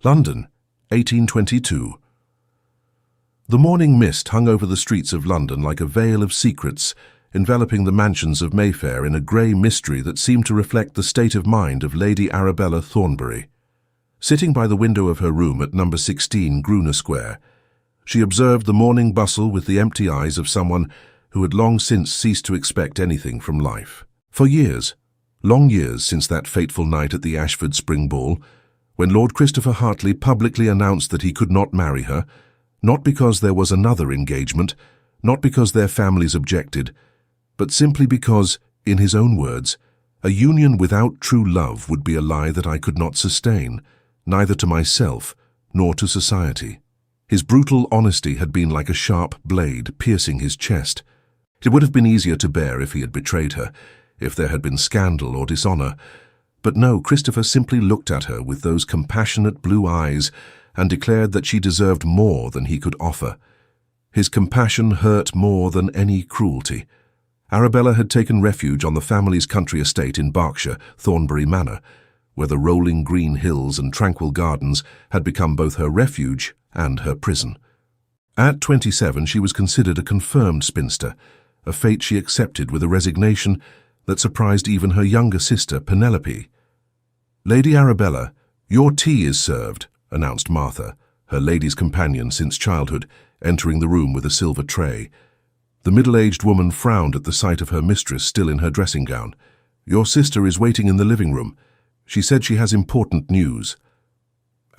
London, 1822. The morning mist hung over the streets of London like a veil of secrets, enveloping the mansions of Mayfair in a grey mystery that seemed to reflect the state of mind of Lady Arabella Thornbury. Sitting by the window of her room at number 16 Grosvenor Square, she observed the morning bustle with the empty eyes of someone who had long since ceased to expect anything from life. For years, long years since that fateful night at the Ashford Spring Ball, when Lord Christopher Hartley publicly announced that he could not marry her, not because there was another engagement, not because their families objected, but simply because, in his own words, a union without true love would be a lie that I could not sustain, neither to myself nor to society. His brutal honesty had been like a sharp blade piercing his chest. It would have been easier to bear if he had betrayed her, if there had been scandal or dishonor. But no, Christopher simply looked at her with those compassionate blue eyes and declared that she deserved more than he could offer. His compassion hurt more than any cruelty. Arabella had taken refuge on the family's country estate in Berkshire, Thornbury Manor, where the rolling green hills and tranquil gardens had become both her refuge and her prison. At 27, she was considered a confirmed spinster, a fate she accepted with a resignation that surprised even her younger sister, Penelope. "Lady Arabella, your tea is served," announced Martha, her lady's companion since childhood, entering the room with a silver tray. The middle-aged woman frowned at the sight of her mistress still in her dressing gown. "Your sister is waiting in the living room. She said she has important news."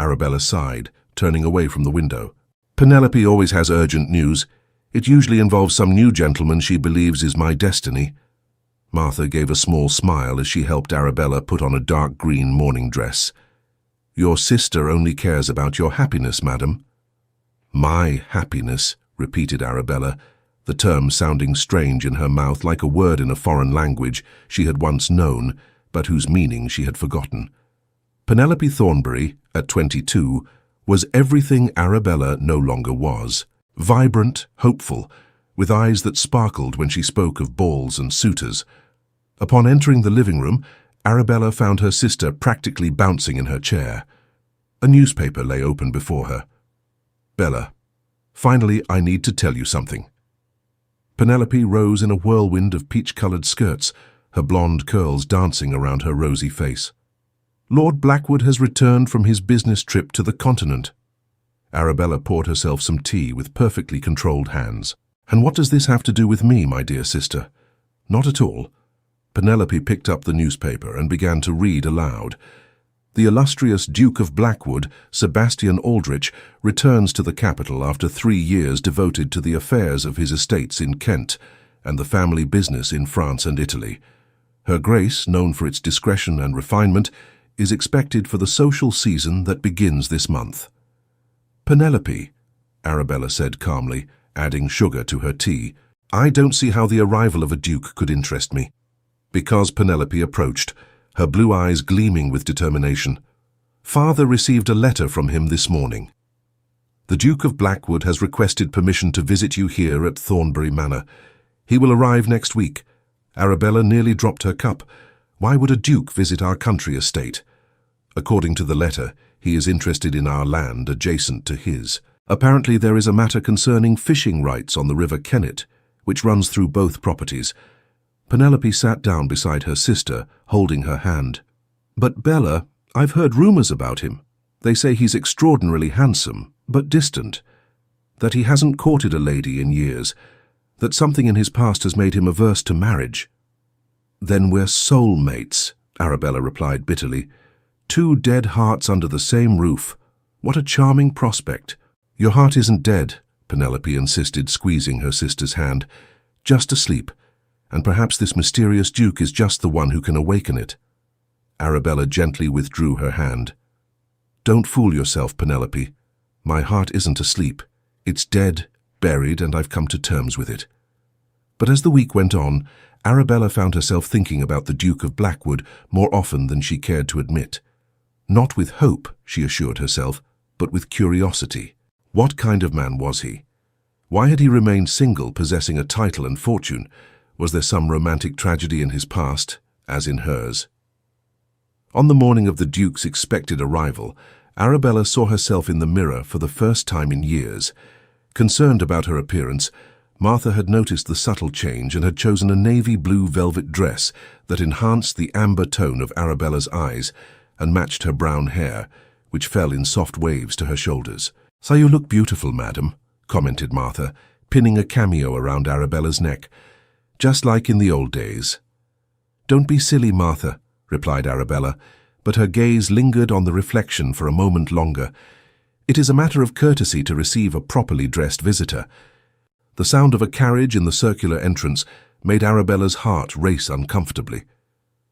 Arabella sighed, turning away from the window. "Penelope always has urgent news. It usually involves some new gentleman she believes is my destiny." Martha gave a small smile as she helped Arabella put on a dark green morning dress. "Your sister only cares about your happiness, madam." "My happiness," repeated Arabella, the term sounding strange in her mouth like a word in a foreign language she had once known, but whose meaning she had forgotten. Penelope Thornbury, at 22, was everything Arabella no longer was. Vibrant, hopeful, with eyes that sparkled when she spoke of balls and suitors. Upon entering the living room, Arabella found her sister practically bouncing in her chair. A newspaper lay open before her. "Bella, finally I need to tell you something." Penelope rose in a whirlwind of peach-colored skirts, her blonde curls dancing around her rosy face. "Lord Blackwood has returned from his business trip to the continent." Arabella poured herself some tea with perfectly controlled hands. "And what does this have to do with me, my dear sister?" "Not at all." Penelope picked up the newspaper and began to read aloud. "The illustrious Duke of Blackwood, Sebastian Aldrich, returns to the capital after 3 years devoted to the affairs of his estates in Kent and the family business in France and Italy. Her Grace, known for its discretion and refinement, is expected for the social season that begins this month." "Penelope," Arabella said calmly, adding sugar to her tea, "I don't see how the arrival of a duke could interest me." Because Penelope approached, her blue eyes gleaming with determination. "Father received a letter from him this morning. The Duke of Blackwood has requested permission to visit you here at Thornbury Manor. He will arrive next week." Arabella nearly dropped her cup. Why would a duke visit our country estate? According to the letter, he is interested in our land adjacent to his. Apparently there is a matter concerning fishing rights on the River Kennet, which runs through both properties. Penelope sat down beside her sister, holding her hand. "But Bella, I've heard rumors about him. They say he's extraordinarily handsome, but distant. That he hasn't courted a lady in years. That something in his past has made him averse to marriage." "Then we're soulmates," Arabella replied bitterly. "Two dead hearts under the same roof. What a charming prospect." "Your heart isn't dead," Penelope insisted, squeezing her sister's hand. "Just asleep. And perhaps this mysterious duke is just the one who can awaken it." Arabella gently withdrew her hand. "Don't fool yourself, Penelope. My heart isn't asleep. It's dead, buried, and I've come to terms with it." But as the week went on, Arabella found herself thinking about the Duke of Blackwood more often than she cared to admit. Not with hope, she assured herself, but with curiosity. What kind of man was he? Why had he remained single, possessing a title and fortune? Was there some romantic tragedy in his past, as in hers? On the morning of the Duke's expected arrival, Arabella saw herself in the mirror for the first time in years. Concerned about her appearance, Martha had noticed the subtle change and had chosen a navy blue velvet dress that enhanced the amber tone of Arabella's eyes and matched her brown hair, which fell in soft waves to her shoulders. "So you look beautiful, madam," commented Martha, pinning a cameo around Arabella's neck, "just like in the old days." "Don't be silly, Martha," replied Arabella, but her gaze lingered on the reflection for a moment longer. "It is a matter of courtesy to receive a properly dressed visitor." The sound of a carriage in the circular entrance made Arabella's heart race uncomfortably.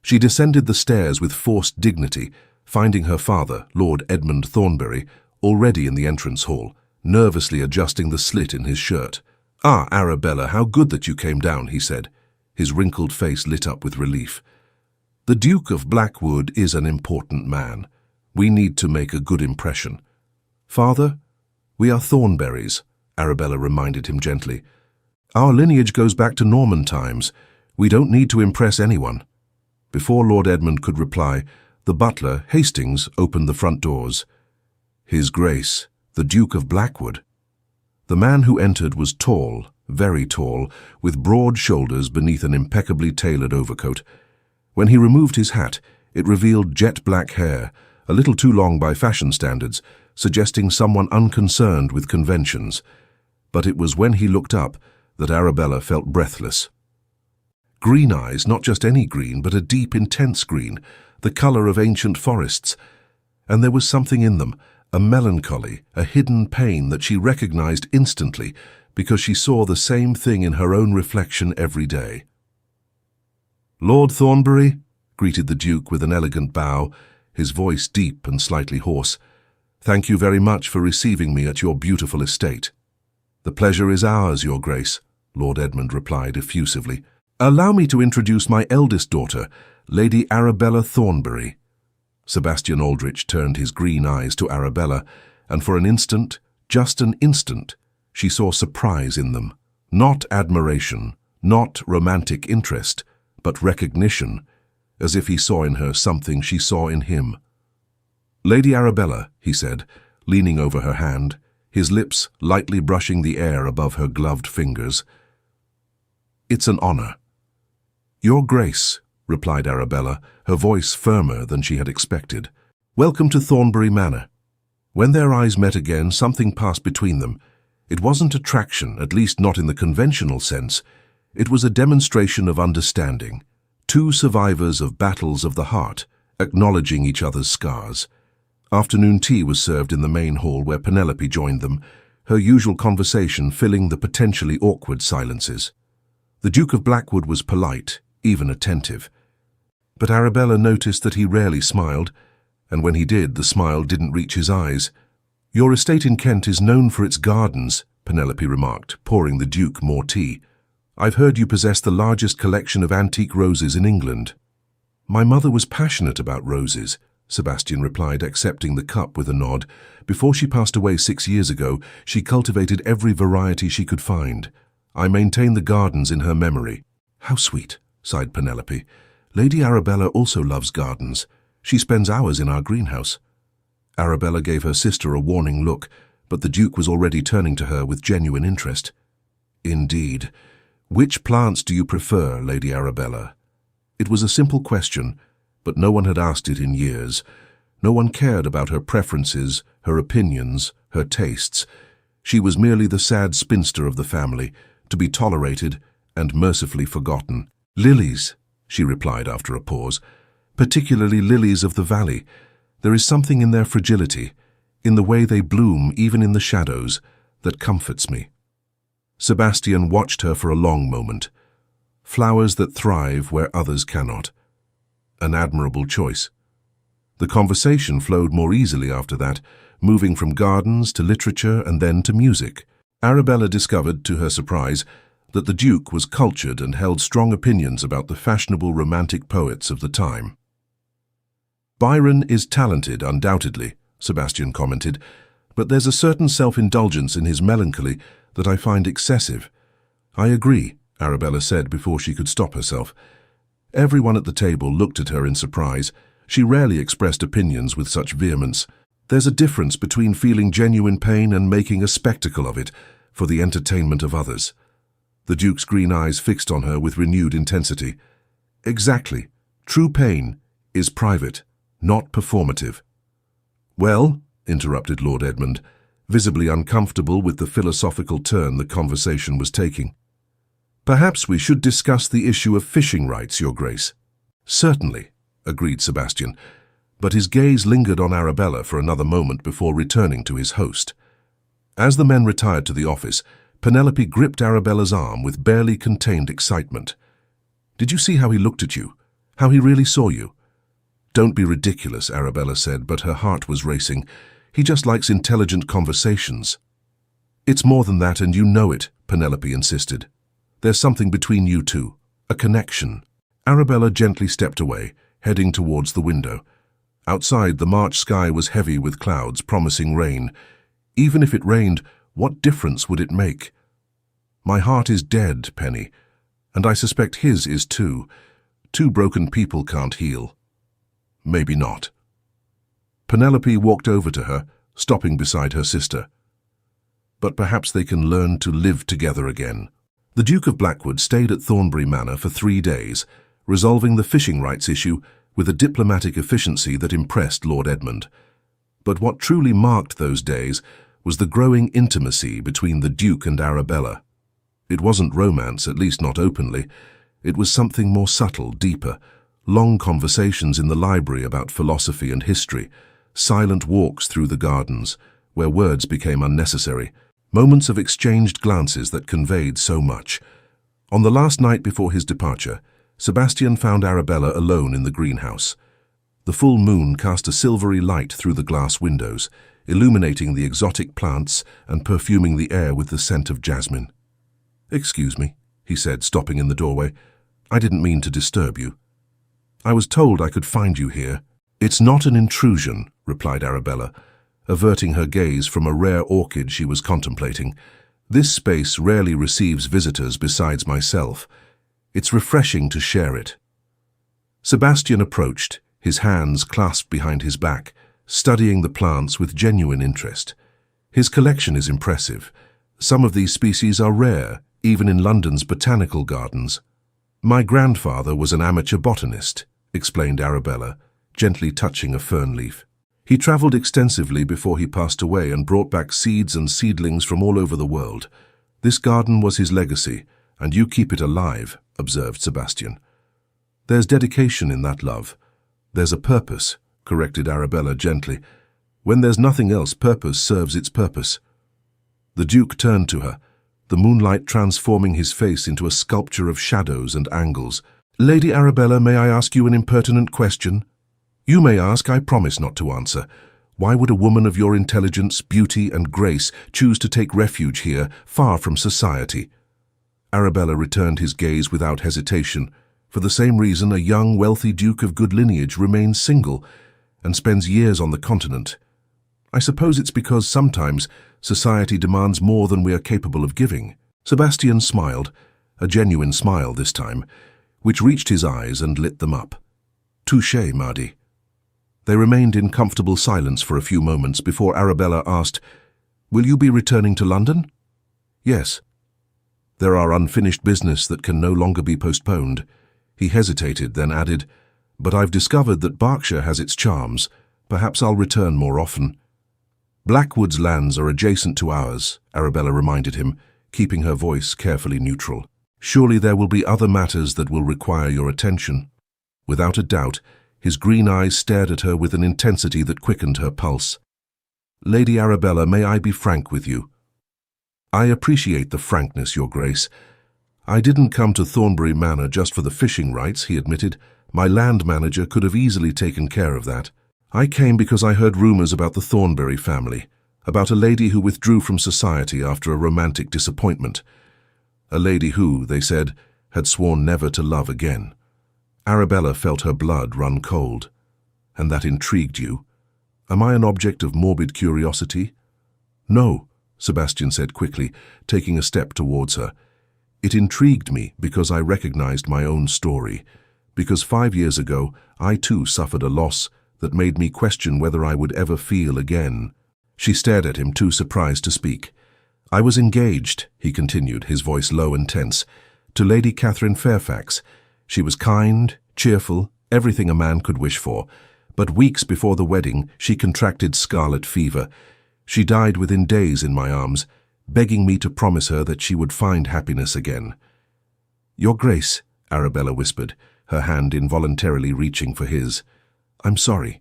She descended the stairs with forced dignity, finding her father, Lord Edmund Thornbury, already in the entrance hall, nervously adjusting the slit in his shirt. "Ah, Arabella, how good that you came down," he said. His wrinkled face lit up with relief. "The Duke of Blackwood is an important man. We need to make a good impression." "Father, we are Thornberrys," Arabella reminded him gently. "Our lineage goes back to Norman times. We don't need to impress anyone." Before Lord Edmund could reply, the butler, Hastings, opened the front doors. "His Grace, the Duke of Blackwood." The man who entered was tall, very tall, with broad shoulders beneath an impeccably tailored overcoat. When he removed his hat, it revealed jet-black hair, a little too long by fashion standards, suggesting someone unconcerned with conventions. But it was when he looked up that Arabella felt breathless. Green eyes, not just any green, but a deep, intense green, the color of ancient forests. And there was something in them, a melancholy, a hidden pain that she recognized instantly because she saw the same thing in her own reflection every day. "Lord Thornbury," greeted the Duke with an elegant bow, his voice deep and slightly hoarse, "thank you very much for receiving me at your beautiful estate." "The pleasure is ours, Your Grace," Lord Edmund replied effusively. "Allow me to introduce my eldest daughter, Lady Arabella Thornbury." Sebastian Aldrich turned his green eyes to Arabella, and for an instant, just an instant, she saw surprise in them. Not admiration, not romantic interest, but recognition, as if he saw in her something she saw in him. "Lady Arabella," he said, leaning over her hand, his lips lightly brushing the air above her gloved fingers. "It's an honor." "Your Grace," replied Arabella, her voice firmer than she had expected. "Welcome to Thornbury Manor." When their eyes met again, something passed between them. It wasn't attraction, at least not in the conventional sense. It was a demonstration of understanding. Two survivors of battles of the heart, acknowledging each other's scars. Afternoon tea was served in the main hall where Penelope joined them, her usual conversation filling the potentially awkward silences. The Duke of Blackwood was polite, even attentive. But Arabella noticed that he rarely smiled, and when he did, the smile didn't reach his eyes. "Your estate in Kent is known for its gardens," Penelope remarked, pouring the Duke more tea. "I've heard you possess the largest collection of antique roses in England." "My mother was passionate about roses," Sebastian replied, accepting the cup with a nod. "Before she passed away 6 years ago, she cultivated every variety she could find. I maintain the gardens in her memory." "How sweet," sighed Penelope. "Lady Arabella also loves gardens. She spends hours in our greenhouse." Arabella gave her sister a warning look, but the Duke was already turning to her with genuine interest. "Indeed. Which plants do you prefer, Lady Arabella?" It was a simple question, but no one had asked it in years. No one cared about her preferences, her opinions, her tastes. She was merely the sad spinster of the family, to be tolerated and mercifully forgotten. "Lilies," she replied after a pause, "particularly lilies of the valley. There is something in their fragility, in the way they bloom even in the shadows, that comforts me." Sebastian watched her for a long moment. Flowers that thrive where others cannot. An admirable choice. The conversation flowed more easily after that, moving from gardens to literature and then to music. Arabella discovered, to her surprise, that the Duke was cultured and held strong opinions about the fashionable romantic poets of the time. "Byron is talented, undoubtedly," Sebastian commented, "but there's a certain self-indulgence in his melancholy that I find excessive." "I agree," Arabella said before she could stop herself. Everyone at the table looked at her in surprise. She rarely expressed opinions with such vehemence. There's a difference between feeling genuine pain and making a spectacle of it for the entertainment of others. The Duke's green eyes fixed on her with renewed intensity. Exactly. True pain is private, not performative. Well, interrupted Lord Edmund, visibly uncomfortable with the philosophical turn the conversation was taking. Perhaps we should discuss the issue of fishing rights, Your Grace. Certainly, agreed Sebastian, but his gaze lingered on Arabella for another moment before returning to his host. As the men retired to the office, Penelope gripped Arabella's arm with barely contained excitement. Did you see how he looked at you? How he really saw you? Don't be ridiculous, Arabella said, but her heart was racing. He just likes intelligent conversations. It's more than that, and you know it, Penelope insisted. There's something between you two, a connection. Arabella gently stepped away, heading towards the window. Outside, the March sky was heavy with clouds, promising rain. Even if it rained, what difference would it make? My heart is dead, Penny, and I suspect his is too. Two broken people can't heal. Maybe not. Penelope walked over to her, stopping beside her sister. But perhaps they can learn to live together again. The Duke of Blackwood stayed at Thornbury Manor for 3 days, resolving the fishing rights issue with a diplomatic efficiency that impressed Lord Edmund. But what truly marked those days was the growing intimacy between the Duke and Arabella. It wasn't romance, at least not openly. It was something more subtle, deeper. Long conversations in the library about philosophy and history, silent walks through the gardens, where words became unnecessary, moments of exchanged glances that conveyed so much. On the last night before his departure, Sebastian found Arabella alone in the greenhouse. The full moon cast a silvery light through the glass windows, illuminating the exotic plants and perfuming the air with the scent of jasmine. "Excuse me," he said, stopping in the doorway. "I didn't mean to disturb you. I was told I could find you here." "It's not an intrusion," replied Arabella, averting her gaze from a rare orchid she was contemplating. "This space rarely receives visitors besides myself. It's refreshing to share it." Sebastian approached, his hands clasped behind his back, studying the plants with genuine interest. His collection is impressive. Some of these species are rare, even in London's botanical gardens. "My grandfather was an amateur botanist," explained Arabella, gently touching a fern leaf. "He travelled extensively before he passed away and brought back seeds and seedlings from all over the world. This garden was his legacy, and you keep it alive," observed Sebastian. "There's dedication in that love. There's a purpose," corrected Arabella gently. "When there's nothing else, purpose serves its purpose." The Duke turned to her, the moonlight transforming his face into a sculpture of shadows and angles. "Lady Arabella, may I ask you an impertinent question?" "You may ask, I promise not to answer. Why would a woman of your intelligence, beauty, and grace choose to take refuge here, far from society?" Arabella returned his gaze without hesitation. For the same reason, a young, wealthy duke of good lineage remains single and spends years on the continent. "I suppose it's because sometimes society demands more than we are capable of giving." Sebastian smiled, a genuine smile this time, which reached his eyes and lit them up. "Touché, Mardi." They remained in comfortable silence for a few moments before Arabella asked, "Will you be returning to London?" "Yes. There are unfinished business that can no longer be postponed." He hesitated, then added, "But I've discovered that Berkshire has its charms. Perhaps I'll return more often." "Blackwood's lands are adjacent to ours," Arabella reminded him, keeping her voice carefully neutral. "Surely there will be other matters that will require your attention." Without a doubt, his green eyes stared at her with an intensity that quickened her pulse. "Lady Arabella, may I be frank with you?" "I appreciate the frankness, Your Grace. I didn't come to Thornbury Manor just for the fishing rights," he admitted. "My land manager could have easily taken care of that. I came because I heard rumours about the Thornbury family, about a lady who withdrew from society after a romantic disappointment. A lady who, they said, had sworn never to love again." Arabella felt her blood run cold. "And that intrigued you? Am I an object of morbid curiosity?" "No," Sebastian said quickly, taking a step towards her. "It intrigued me because I recognized my own story, because 5 years ago I too suffered a loss that made me question whether I would ever feel again. She stared at him, too surprised to speak. "I was engaged," he continued, his voice low and tense, "to Lady Catherine Fairfax. She was kind, cheerful, everything a man could wish for. But weeks before the wedding, she contracted scarlet fever. She died within days in my arms, begging me to promise her that she would find happiness again." "Your Grace," Arabella whispered, her hand involuntarily reaching for his. "I'm sorry."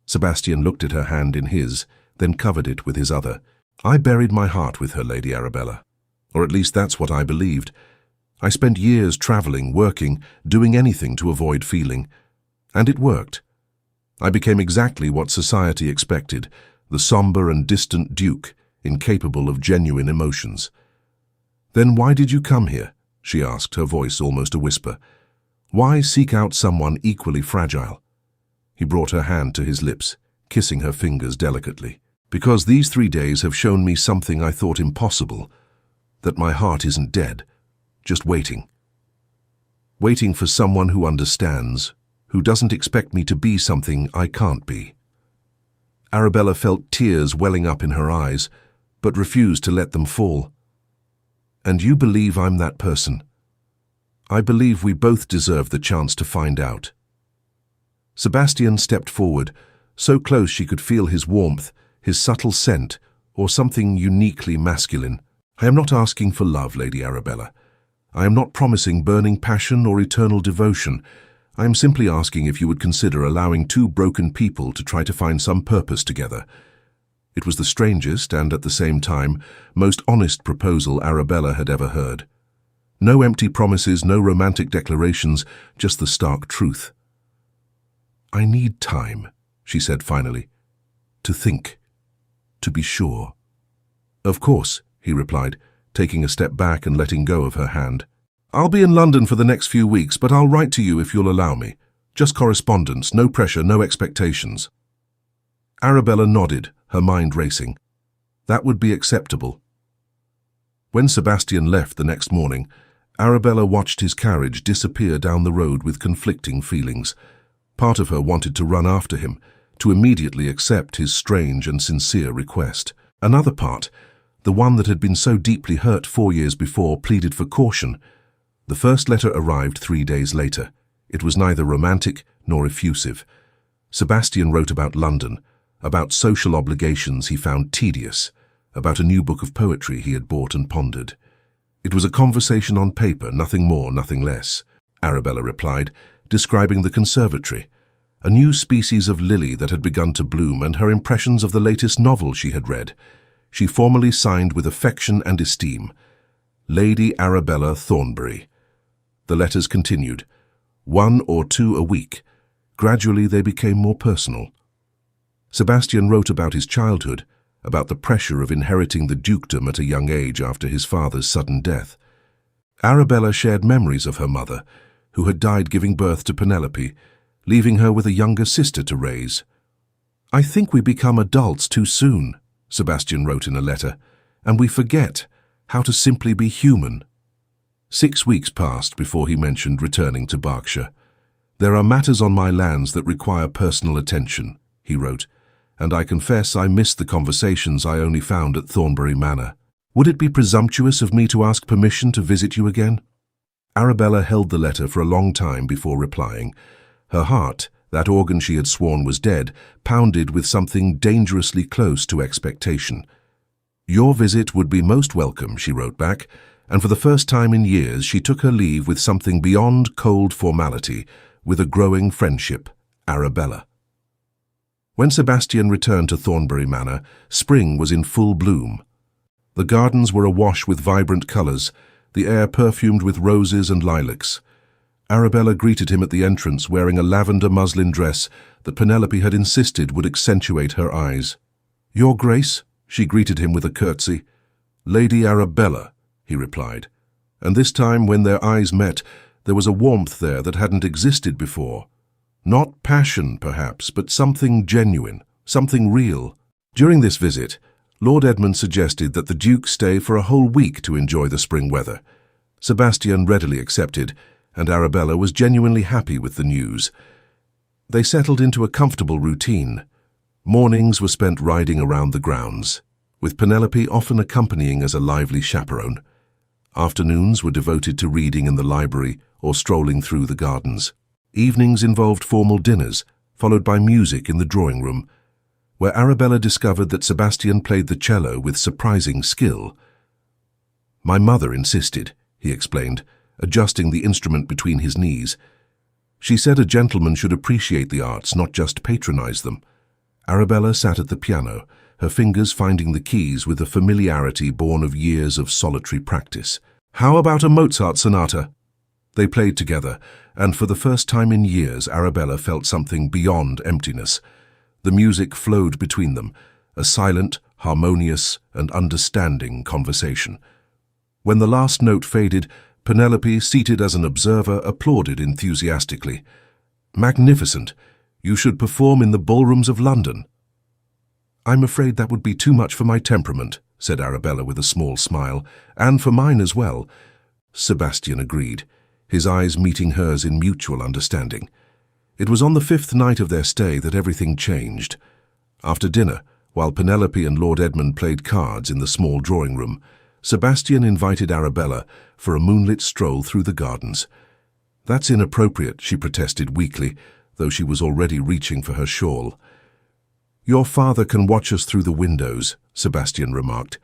Sebastian looked at her hand in his, then covered it with his other. "I buried my heart with her, Lady Arabella. Or at least that's what I believed. I spent years traveling, working, doing anything to avoid feeling. And it worked. I became exactly what society expected, the somber and distant duke, incapable of genuine emotions." "Then why did you come here?" she asked, her voice almost a whisper. "Why seek out someone equally fragile?" He brought her hand to his lips, kissing her fingers delicately. "Because these 3 days have shown me something I thought impossible, that my heart isn't dead, just waiting. Waiting for someone who understands, who doesn't expect me to be something I can't be." Arabella felt tears welling up in her eyes, but refused to let them fall. "And you believe I'm that person?" "I believe we both deserve the chance to find out." Sebastian stepped forward, so close she could feel his warmth, his subtle scent, or something uniquely masculine. "I am not asking for love, Lady Arabella. I am not promising burning passion or eternal devotion. I am simply asking if you would consider allowing 2 broken people to try to find some purpose together." It was the strangest and, at the same time, most honest proposal Arabella had ever heard. No empty promises, no romantic declarations, just the stark truth. "I need time," she said finally, "to think, to be sure." "Of course," he replied, taking a step back and letting go of her hand. "I'll be in London for the next few weeks, but I'll write to you if you'll allow me. Just correspondence, no pressure, no expectations." Arabella nodded, her mind racing. That would be acceptable. When Sebastian left the next morning, Arabella watched his carriage disappear down the road with conflicting feelings. Part of her wanted to run after him, to immediately accept his strange and sincere request. Another part, the one that had been so deeply hurt 4 years before, pleaded for caution. The first letter arrived 3 days later. It was neither romantic nor effusive. Sebastian wrote about London, about social obligations he found tedious, about a new book of poetry he had bought and pondered. It was a conversation on paper, nothing more, nothing less, Arabella replied, describing the conservatory, a new species of lily that had begun to bloom, and her impressions of the latest novel she had read. She formally signed with affection and esteem, Lady Arabella Thornbury. The letters continued, 1 or 2 a week. Gradually they became more personal. Sebastian wrote about his childhood, about the pressure of inheriting the dukedom at a young age after his father's sudden death. Arabella shared memories of her mother, who had died giving birth to Penelope, leaving her with a younger sister to raise. "I think we become adults too soon," Sebastian wrote in a letter, "and we forget how to simply be human." 6 weeks passed before he mentioned returning to Berkshire. "There are matters on my lands that require personal attention," he wrote, "and I confess I missed the conversations I only found at Thornbury Manor. Would it be presumptuous of me to ask permission to visit you again?" Arabella held the letter for a long time before replying. Her heart, that organ she had sworn was dead, pounded with something dangerously close to expectation. "Your visit would be most welcome," she wrote back, and for the first time in years she took her leave with something beyond cold formality, with a growing friendship, Arabella. When Sebastian returned to Thornbury Manor, spring was in full bloom. The gardens were awash with vibrant colours, the air perfumed with roses and lilacs. Arabella greeted him at the entrance wearing a lavender muslin dress that Penelope had insisted would accentuate her eyes. "Your Grace," she greeted him with a curtsy. "Lady Arabella," he replied, and this time when their eyes met, there was a warmth there that hadn't existed before. Not passion, perhaps, but something genuine, something real. During this visit, Lord Edmund suggested that the Duke stay for a whole week to enjoy the spring weather. Sebastian readily accepted, and Arabella was genuinely happy with the news. They settled into a comfortable routine. Mornings were spent riding around the grounds, with Penelope often accompanying as a lively chaperone. Afternoons were devoted to reading in the library or strolling through the gardens. Evenings involved formal dinners, followed by music in the drawing room, where Arabella discovered that Sebastian played the cello with surprising skill. "My mother insisted," he explained, adjusting the instrument between his knees. "She said a gentleman should appreciate the arts, not just patronize them." Arabella sat at the piano, her fingers finding the keys with a familiarity born of years of solitary practice. "How about a Mozart sonata?" They played together, and for the first time in years Arabella felt something beyond emptiness. The music flowed between them, a silent, harmonious, and understanding conversation. When the last note faded, Penelope, seated as an observer, applauded enthusiastically. "Magnificent! You should perform in the ballrooms of London." "I'm afraid that would be too much for my temperament," said Arabella with a small smile, "and for mine as well." Sebastian agreed, his eyes meeting hers in mutual understanding. It was on the 5th night of their stay that everything changed. After dinner, while Penelope and Lord Edmund played cards in the small drawing room, Sebastian invited Arabella for a moonlit stroll through the gardens. "That's inappropriate," she protested weakly, though she was already reaching for her shawl. "Your father can watch us through the windows," Sebastian remarked.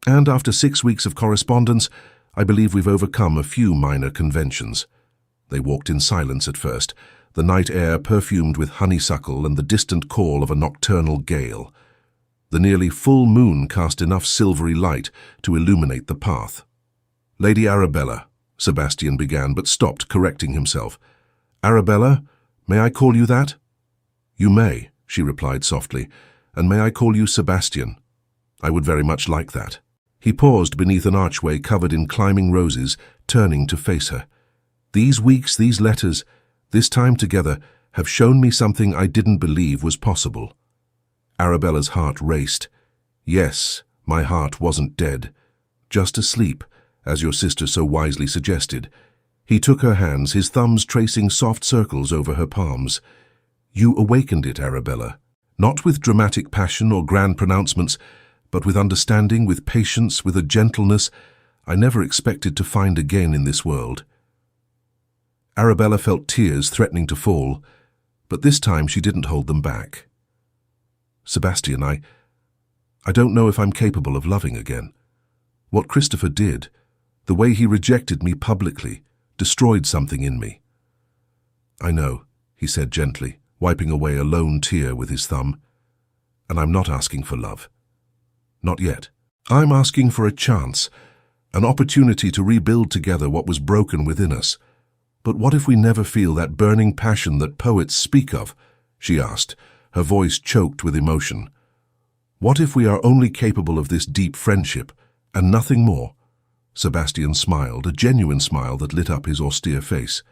"And after 6 weeks of correspondence, I believe we've overcome a few minor conventions." They walked in silence at first, the night air perfumed with honeysuckle and the distant call of a nocturnal gale. The nearly full moon cast enough silvery light to illuminate the path. "Lady Arabella," Sebastian began, but stopped, correcting himself. "Arabella, may I call you that?" "You may," she replied softly, "and may I call you Sebastian?" "I would very much like that." He paused beneath an archway covered in climbing roses, turning to face her. "These weeks, these letters, this time together, have shown me something I didn't believe was possible." Arabella's heart raced. "Yes, my heart wasn't dead, just asleep, as your sister so wisely suggested." He took her hands, his thumbs tracing soft circles over her palms. "You awakened it, Arabella, not with dramatic passion or grand pronouncements, but with understanding, with patience, with a gentleness I never expected to find again in this world." Arabella felt tears threatening to fall, but this time she didn't hold them back. "Sebastian, I don't know if I'm capable of loving again. What Christopher did, the way he rejected me publicly, destroyed something in me." "I know," he said gently, wiping away a lone tear with his thumb. "And I'm not asking for love. Not yet. I'm asking for a chance, an opportunity to rebuild together what was broken within us. But what if we never feel that burning passion that poets speak of?" she asked, her voice choked with emotion. "What if we are only capable of this deep friendship, and nothing more?" Sebastian smiled, a genuine smile that lit up his austere face.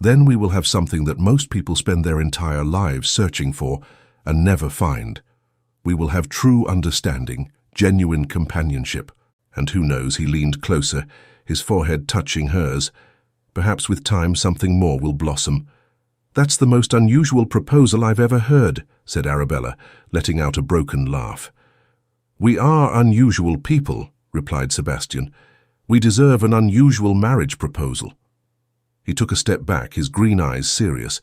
"Then we will have something that most people spend their entire lives searching for and never find. We will have true understanding, genuine companionship." And who knows, he leaned closer, his forehead touching hers. "Perhaps with time something more will blossom." "That's the most unusual proposal I've ever heard," said Arabella, letting out a broken laugh. "We are unusual people," replied Sebastian. "We deserve an unusual marriage proposal." He took a step back, his green eyes serious.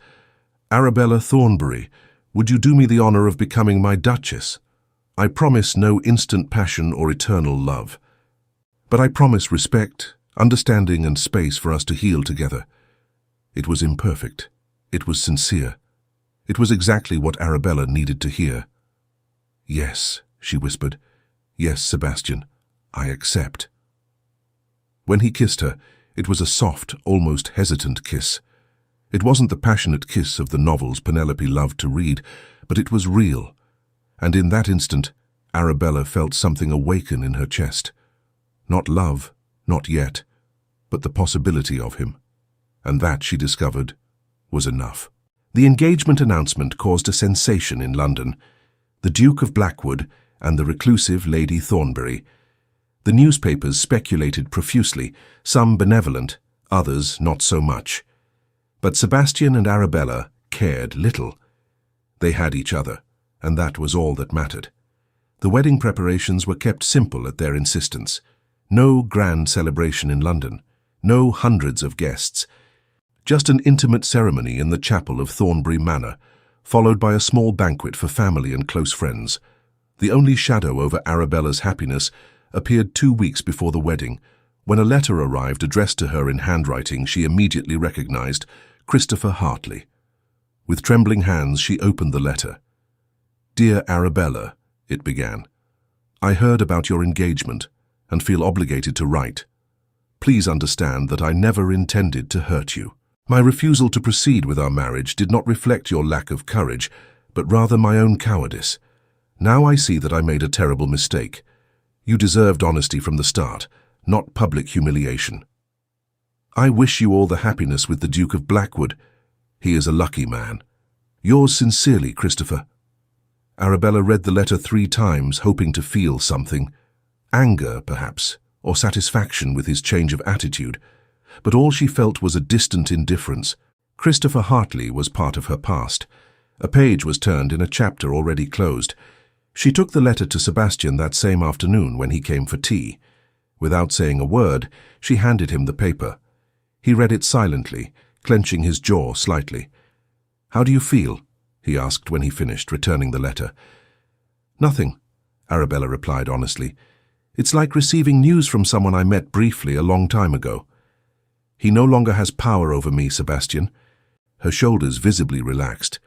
"Arabella Thornbury, would you do me the honor of becoming my Duchess? I promise no instant passion or eternal love. But I promise respect, understanding, and space for us to heal together." It was imperfect. It was sincere. It was exactly what Arabella needed to hear. "Yes," she whispered. "Yes, Sebastian, I accept." When he kissed her, it was a soft, almost hesitant kiss. It wasn't the passionate kiss of the novels Penelope loved to read, but it was real. And in that instant, Arabella felt something awaken in her chest. Not love, not yet, but the possibility of him. And that, she discovered, was enough. The engagement announcement caused a sensation in London. The Duke of Blackwood and the reclusive Lady Thornbury. The newspapers speculated profusely, some benevolent, others not so much. But Sebastian and Arabella cared little. They had each other, and that was all that mattered. The wedding preparations were kept simple at their insistence. No grand celebration in London, no hundreds of guests. Just an intimate ceremony in the chapel of Thornbury Manor, followed by a small banquet for family and close friends. The only shadow over Arabella's happiness appeared 2 weeks before the wedding, when a letter arrived addressed to her in handwriting she immediately recognized, Christopher Hartley. With trembling hands she opened the letter. "Dear Arabella," it began, "I heard about your engagement and feel obligated to write. Please understand that I never intended to hurt you. My refusal to proceed with our marriage did not reflect your lack of courage, but rather my own cowardice. Now I see that I made a terrible mistake. You deserved honesty from the start, not public humiliation. I wish you all the happiness with the Duke of Blackwood. He is a lucky man. Yours sincerely, Christopher." Arabella read the letter 3 times, hoping to feel something. Anger, perhaps, or satisfaction with his change of attitude. But all she felt was a distant indifference. Christopher Hartley was part of her past. A page was turned in a chapter already closed. She took the letter to Sebastian that same afternoon when he came for tea. Without saying a word, she handed him the paper. He read it silently, clenching his jaw slightly. "How do you feel?" he asked when he finished, returning the letter. "Nothing," Arabella replied honestly. "It's like receiving news from someone I met briefly a long time ago. He no longer has power over me, Sebastian." Her shoulders visibly relaxed.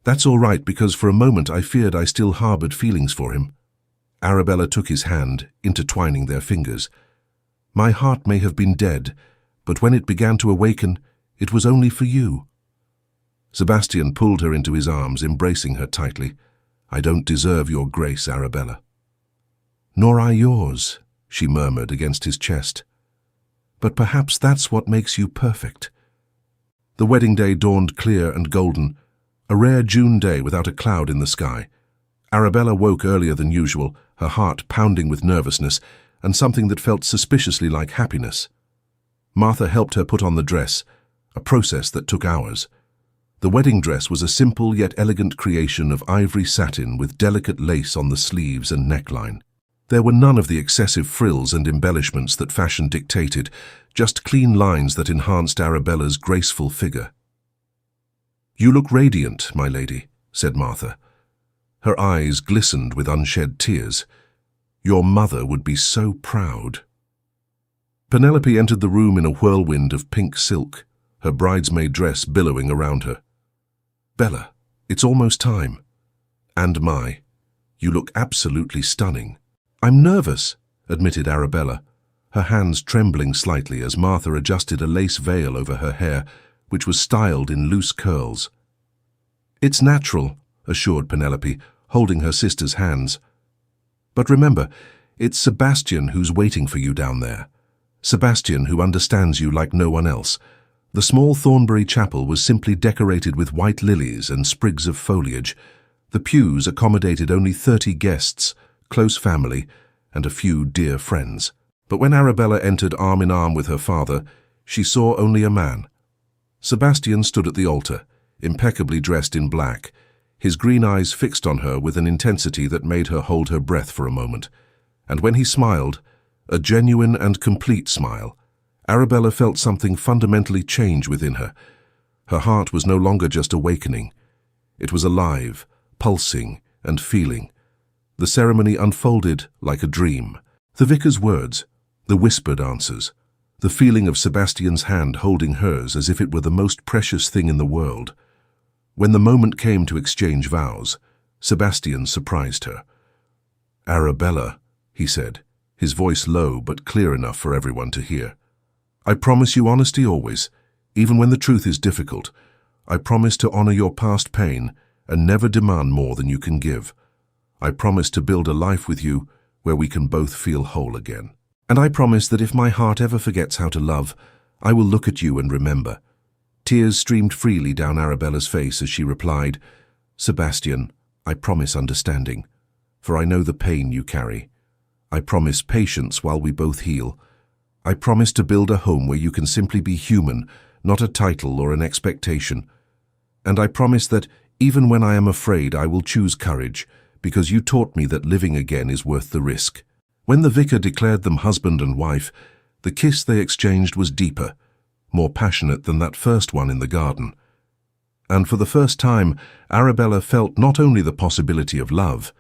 "That's all right, because for a moment I feared I still harbored feelings for him." Arabella took his hand, intertwining their fingers. "My heart may have been dead, but when it began to awaken, it was only for you." Sebastian pulled her into his arms, embracing her tightly. "I don't deserve your grace, Arabella." "Nor I yours," she murmured against his chest. "But perhaps that's what makes you perfect." The wedding day dawned clear and golden, a rare June day without a cloud in the sky. Arabella woke earlier than usual, her heart pounding with nervousness and something that felt suspiciously like happiness. Martha helped her put on the dress, a process that took hours. The wedding dress was a simple yet elegant creation of ivory satin with delicate lace on the sleeves and neckline. There were none of the excessive frills and embellishments that fashion dictated, just clean lines that enhanced Arabella's graceful figure. "You look radiant, my lady," said Martha. Her eyes glistened with unshed tears. "Your mother would be so proud." Penelope entered the room in a whirlwind of pink silk, her bridesmaid dress billowing around her. "Bella, it's almost time." "And you look absolutely stunning." "I'm nervous," admitted Arabella, her hands trembling slightly as Martha adjusted a lace veil over her hair, which was styled in loose curls. "It's natural," assured Penelope, holding her sister's hands. "But remember, it's Sebastian who's waiting for you down there. Sebastian who understands you like no one else." The small Thornbury chapel was simply decorated with white lilies and sprigs of foliage. The pews accommodated only 30 guests, close family, and a few dear friends. But when Arabella entered arm in arm with her father, she saw only a man. Sebastian stood at the altar, impeccably dressed in black, his green eyes fixed on her with an intensity that made her hold her breath for a moment. And when he smiled, a genuine and complete smile, Arabella felt something fundamentally change within her. Her heart was no longer just awakening. It was alive, pulsing, and feeling. The ceremony unfolded like a dream. The vicar's words, the whispered answers, the feeling of Sebastian's hand holding hers as if it were the most precious thing in the world. When the moment came to exchange vows, Sebastian surprised her. "Arabella," he said, his voice low but clear enough for everyone to hear. "I promise you honesty always, even when the truth is difficult. I promise to honor your past pain and never demand more than you can give. I promise to build a life with you where we can both feel whole again. And I promise that if my heart ever forgets how to love, I will look at you and remember." Tears streamed freely down Arabella's face as she replied, "Sebastian, I promise understanding, for I know the pain you carry. I promise patience while we both heal. I promise to build a home where you can simply be human, not a title or an expectation. And I promise that, even when I am afraid, I will choose courage, because you taught me that living again is worth the risk." When the vicar declared them husband and wife, the kiss they exchanged was deeper, more passionate than that first one in the garden. And for the first time, Arabella felt not only the possibility of love,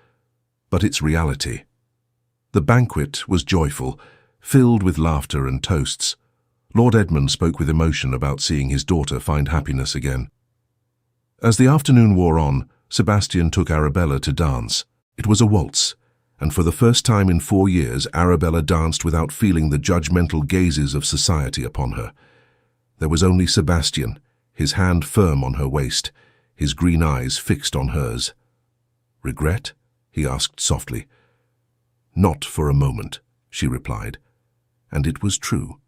but its reality. The banquet was joyful, filled with laughter and toasts. Lord Edmund spoke with emotion about seeing his daughter find happiness again. As the afternoon wore on, Sebastian took Arabella to dance. It was a waltz, and for the first time in 4 years, Arabella danced without feeling the judgmental gazes of society upon her. There was only Sebastian, his hand firm on her waist, his green eyes fixed on hers. "Regret?" he asked softly. "Not for a moment," she replied, and it was true.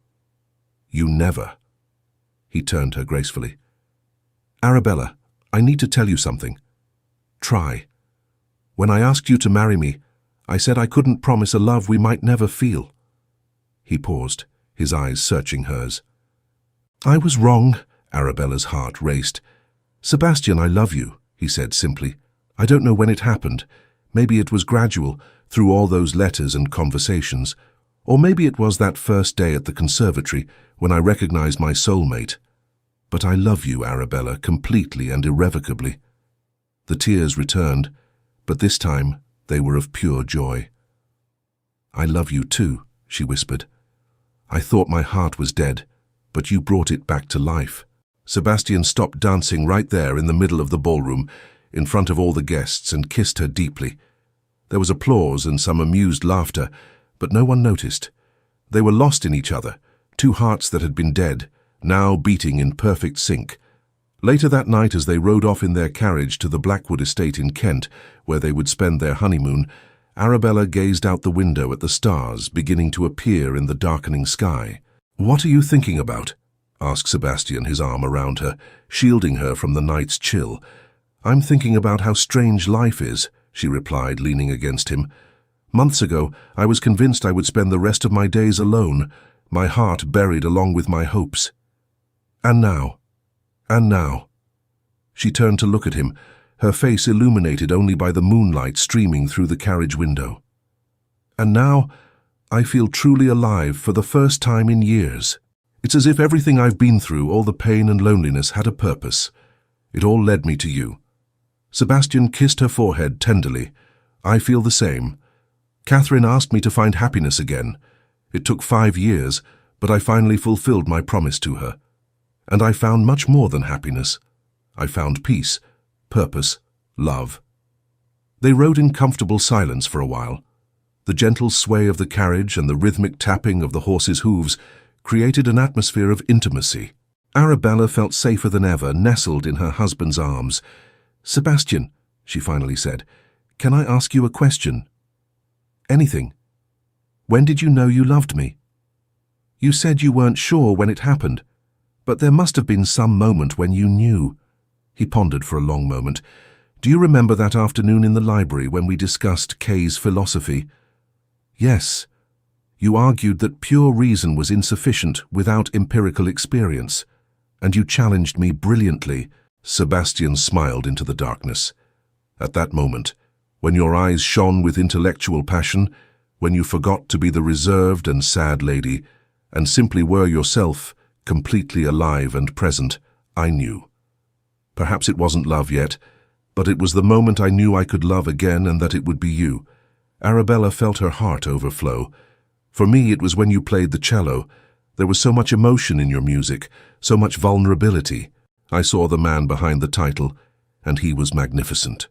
"You never." He turned her gracefully. "Arabella, I need to tell you something. Try. When I asked you to marry me, I said I couldn't promise a love we might never feel." He paused, his eyes searching hers. "I was wrong," Arabella's heart raced. "Sebastian, I love you," he said simply. "I don't know when it happened. Maybe it was gradual, through all those letters and conversations. Or maybe it was that first day at the conservatory when I recognized my soulmate. But I love you, Arabella, completely and irrevocably." The tears returned, but this time they were of pure joy. "I love you too," she whispered. "I thought my heart was dead, but you brought it back to life." Sebastian stopped dancing right there in the middle of the ballroom, in front of all the guests, and kissed her deeply. There was applause and some amused laughter, but no one noticed. They were lost in each other, two hearts that had been dead, now beating in perfect sync. Later that night, as they rode off in their carriage to the Blackwood estate in Kent, where they would spend their honeymoon, Arabella gazed out the window at the stars beginning to appear in the darkening sky. "What are you thinking about?" asked Sebastian, his arm around her, shielding her from the night's chill. "I'm thinking about how strange life is," she replied, leaning against him. "Months ago, I was convinced I would spend the rest of my days alone, my heart buried along with my hopes. And now. She turned to look at him, her face illuminated only by the moonlight streaming through the carriage window. "And now, I feel truly alive for the first time in years. It's as if everything I've been through, all the pain and loneliness, had a purpose. It all led me to you." Sebastian kissed her forehead tenderly. "I feel the same. Catherine asked me to find happiness again. It took 5 years, but I finally fulfilled my promise to her. And I found much more than happiness. I found peace, purpose, love." They rode in comfortable silence for a while. The gentle sway of the carriage and the rhythmic tapping of the horses' hooves created an atmosphere of intimacy. Arabella felt safer than ever, nestled in her husband's arms. "Sebastian," she finally said, "can I ask you a question?" "Anything. When did you know you loved me?" "You said you weren't sure when it happened, but there must have been some moment when you knew." He pondered for a long moment. "Do you remember that afternoon in the library when we discussed Kay's philosophy?" "Yes. You argued that pure reason was insufficient without empirical experience, and you challenged me brilliantly." Sebastian smiled into the darkness. "At that moment, when your eyes shone with intellectual passion, when you forgot to be the reserved and sad lady, and simply were yourself, completely alive and present, I knew. Perhaps it wasn't love yet, but it was the moment I knew I could love again and that it would be you." Arabella felt her heart overflow. "For me, it was when you played the cello. There was so much emotion in your music, so much vulnerability. I saw the man behind the title, and he was magnificent."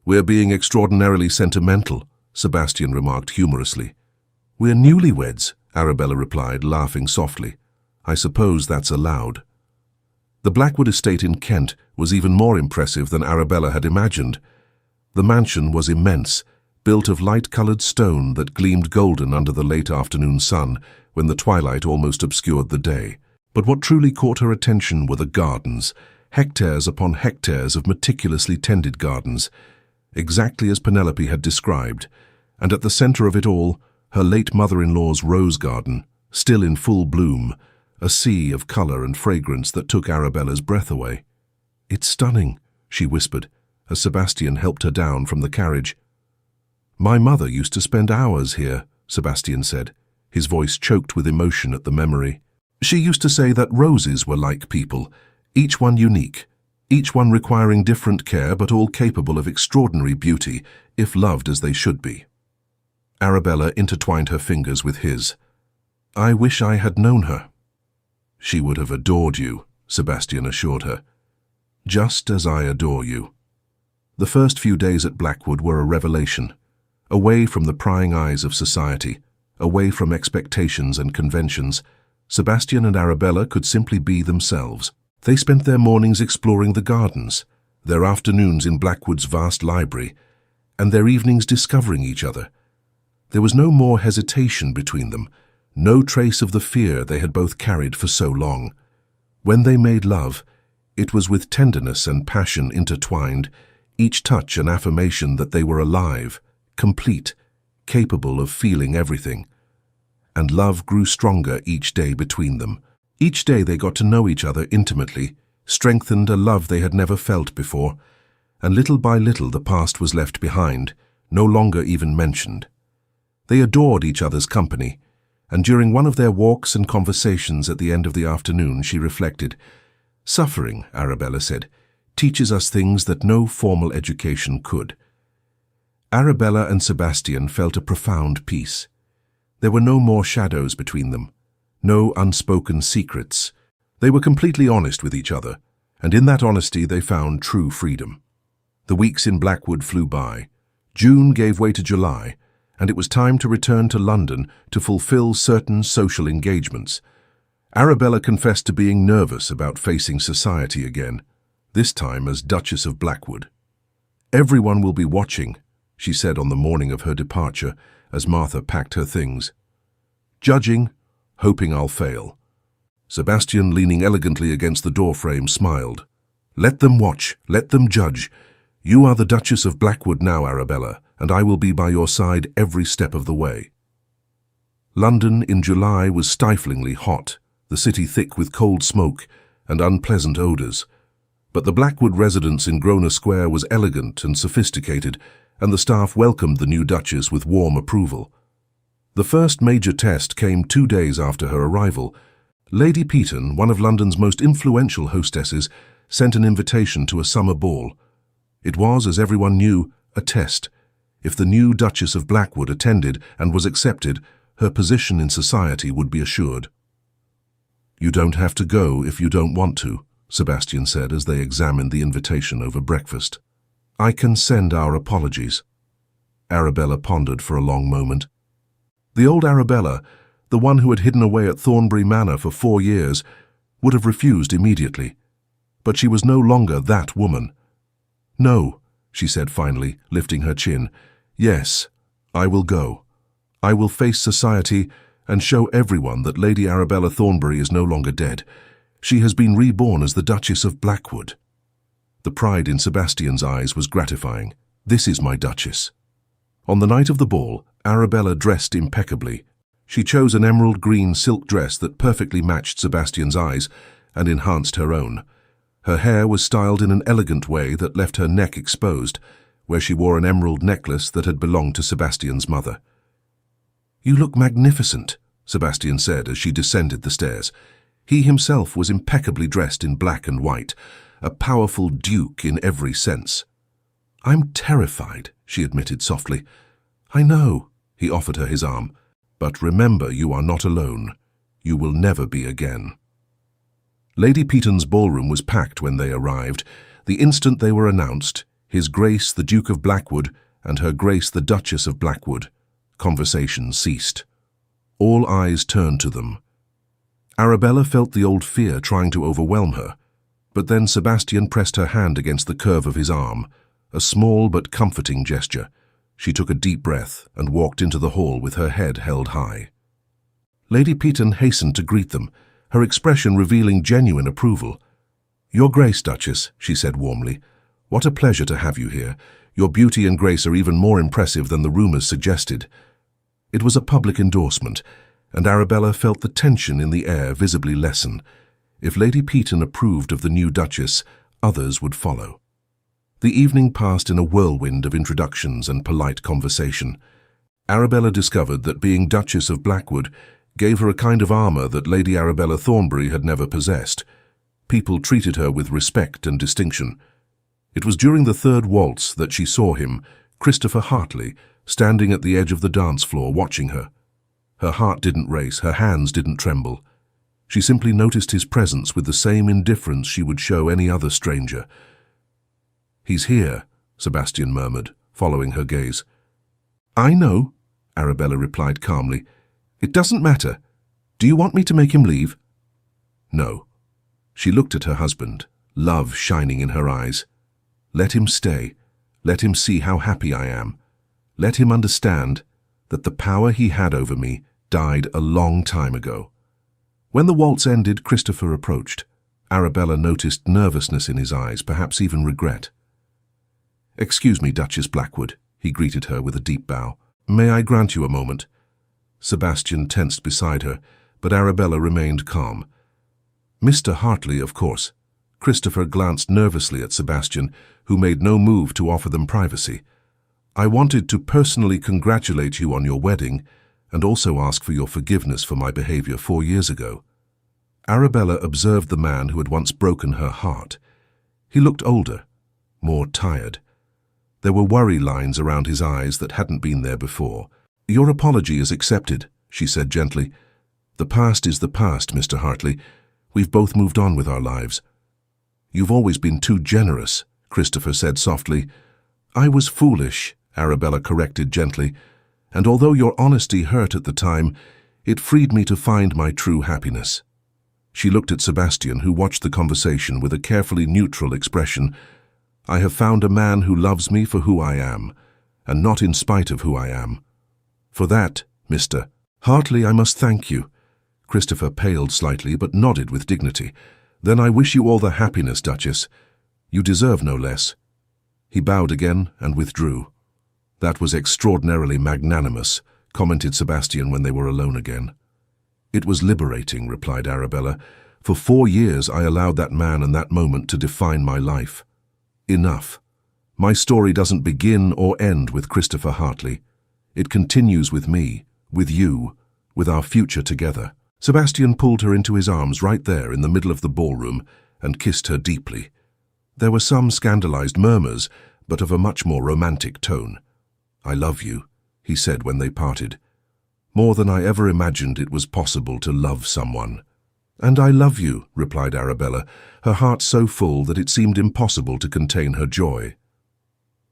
"We're being extraordinarily sentimental," Sebastian remarked humorously. "We're newlyweds," Arabella replied, laughing softly. "I suppose that's allowed." The Blackwood estate in Kent was even more impressive than Arabella had imagined. The mansion was immense, built of light-coloured stone that gleamed golden under the late afternoon sun when the twilight almost obscured the day. But what truly caught her attention were the gardens, hectares upon hectares of meticulously tended gardens, exactly as Penelope had described, and at the centre of it all, her late mother-in-law's rose garden, still in full bloom, a sea of colour and fragrance that took Arabella's breath away. "It's stunning," she whispered, as Sebastian helped her down from the carriage. "My mother used to spend hours here," Sebastian said, his voice choked with emotion at the memory. "She used to say that roses were like people, each one unique, each one requiring different care but all capable of extraordinary beauty, if loved as they should be." Arabella intertwined her fingers with his. "I wish I had known her." "She would have adored you," Sebastian assured her. "Just as I adore you." The first few days at Blackwood were a revelation. Away from the prying eyes of society, away from expectations and conventions, Sebastian and Arabella could simply be themselves. They spent their mornings exploring the gardens, their afternoons in Blackwood's vast library, and their evenings discovering each other. There was no more hesitation between them, no trace of the fear they had both carried for so long. When they made love, it was with tenderness and passion intertwined, each touch an affirmation that they were alive, complete, capable of feeling everything. And love grew stronger each day between them. Each day they got to know each other intimately, strengthened a love they had never felt before, and little by little the past was left behind, no longer even mentioned. They adored each other's company, and during one of their walks and conversations at the end of the afternoon she reflected, "Suffering," Arabella said, "teaches us things that no formal education could." Arabella and Sebastian felt a profound peace. There were no more shadows between them, no unspoken secrets. They were completely honest with each other, and in that honesty they found true freedom. The weeks in Blackwood flew by. June gave way to July, and it was time to return to London to fulfill certain social engagements. Arabella confessed to being nervous about facing society again, this time as Duchess of Blackwood. "Everyone will be watching," she said on the morning of her departure as Martha packed her things. "Judging, hoping I'll fail." Sebastian, leaning elegantly against the doorframe, smiled. "Let them watch, let them judge. You are the Duchess of Blackwood now, Arabella, and I will be by your side every step of the way." London in July was stiflingly hot, the city thick with cold smoke and unpleasant odours. But the Blackwood residence in Grosvenor Square was elegant and sophisticated, and the staff welcomed the new Duchess with warm approval. The first major test came 2 days after her arrival. Lady Peaton, one of London's most influential hostesses, sent an invitation to a summer ball. It was, as everyone knew, a test. If the new Duchess of Blackwood attended and was accepted, her position in society would be assured. "You don't have to go if you don't want to," Sebastian said as they examined the invitation over breakfast. "I can send our apologies." Arabella pondered for a long moment. The old Arabella, the one who had hidden away at Thornbury Manor for 4 years, would have refused immediately. But she was no longer that woman. "No," she said finally, lifting her chin. "Yes, I will go. I will face society and show everyone that Lady Arabella Thornbury is no longer dead. She has been reborn as the Duchess of Blackwood." The pride in Sebastian's eyes was gratifying. "This is my Duchess." On the night of the ball, Arabella dressed impeccably. She chose an emerald green silk dress that perfectly matched Sebastian's eyes and enhanced her own. Her hair was styled in an elegant way that left her neck exposed, where she wore an emerald necklace that had belonged to Sebastian's mother. "You look magnificent," Sebastian said as she descended the stairs. He himself was impeccably dressed in black and white, a powerful duke in every sense. "I'm terrified," she admitted softly. "I know," he offered her his arm. "But remember, you are not alone. You will never be again." Lady Peaton's ballroom was packed when they arrived. The instant they were announced, His Grace the Duke of Blackwood and Her Grace the Duchess of Blackwood, conversation ceased. All eyes turned to them. Arabella felt the old fear trying to overwhelm her, but then Sebastian pressed her hand against the curve of his arm, a small but comforting gesture. She took a deep breath and walked into the hall with her head held high. Lady Peaton hastened to greet them, her expression revealing genuine approval. "Your Grace, Duchess," she said warmly. "What a pleasure to have you here. Your beauty and grace are even more impressive than the rumours suggested." It was a public endorsement, and Arabella felt the tension in the air visibly lessen. If Lady Peaton approved of the new Duchess, Others would follow. The evening passed in a whirlwind of introductions and polite conversation. Arabella discovered that being Duchess of Blackwood gave her a kind of armor that Lady Arabella Thornbury had never possessed. People treated her with respect and distinction. It was during the third waltz that she saw him, Christopher Hartley, standing at the edge of the dance floor watching her. Her heart didn't race, her hands didn't tremble. She simply noticed his presence with the same indifference she would show any other stranger. "He's here," Sebastian murmured, following her gaze. "I know," Arabella replied calmly. "It doesn't matter. Do you want me to make him leave?" No. She looked at her husband, love shining in her eyes. "Let him stay. Let him see how happy I am. Let him understand that the power he had over me died a long time ago." When the waltz ended, Christopher approached. Arabella noticed nervousness in his eyes, perhaps even regret. "Excuse me, Duchess Blackwood," he greeted her with a deep bow. "May I grant you a moment?" Sebastian tensed beside her, but Arabella remained calm. "Mr. Hartley, of course." Christopher glanced nervously at Sebastian, who made no move to offer them privacy. "I wanted to personally congratulate you on your wedding and also ask for your forgiveness for my behavior 4 years ago." Arabella observed the man who had once broken her heart. He looked older, more tired. There were worry lines around his eyes that hadn't been there before. "Your apology is accepted," she said gently. "The past is the past, Mr. Hartley. We've both moved on with our lives." "You've always been too generous," Christopher said softly. "I was foolish," Arabella corrected gently, "and although your honesty hurt at the time, it freed me to find my true happiness." She looked at Sebastian, who watched the conversation with a carefully neutral expression. "I have found a man who loves me for who I am, and not in spite of who I am. For that, Mr. Hartley, I must thank you." Christopher paled slightly, but nodded with dignity. "Then I wish you all the happiness, Duchess. You deserve no less." He bowed again and withdrew. "That was extraordinarily magnanimous," commented Sebastian when they were alone again. "It was liberating," replied Arabella. "For 4 years I allowed that man and that moment to define my life. Enough. My story doesn't begin or end with Christopher Hartley. It continues with me, with you, with our future together." Sebastian pulled her into his arms right there in the middle of the ballroom and kissed her deeply. There were some scandalized murmurs, but of a much more romantic tone. "I love you," he said when they parted. "More than I ever imagined it was possible to love someone." "And I love you," replied Arabella, her heart so full that it seemed impossible to contain her joy.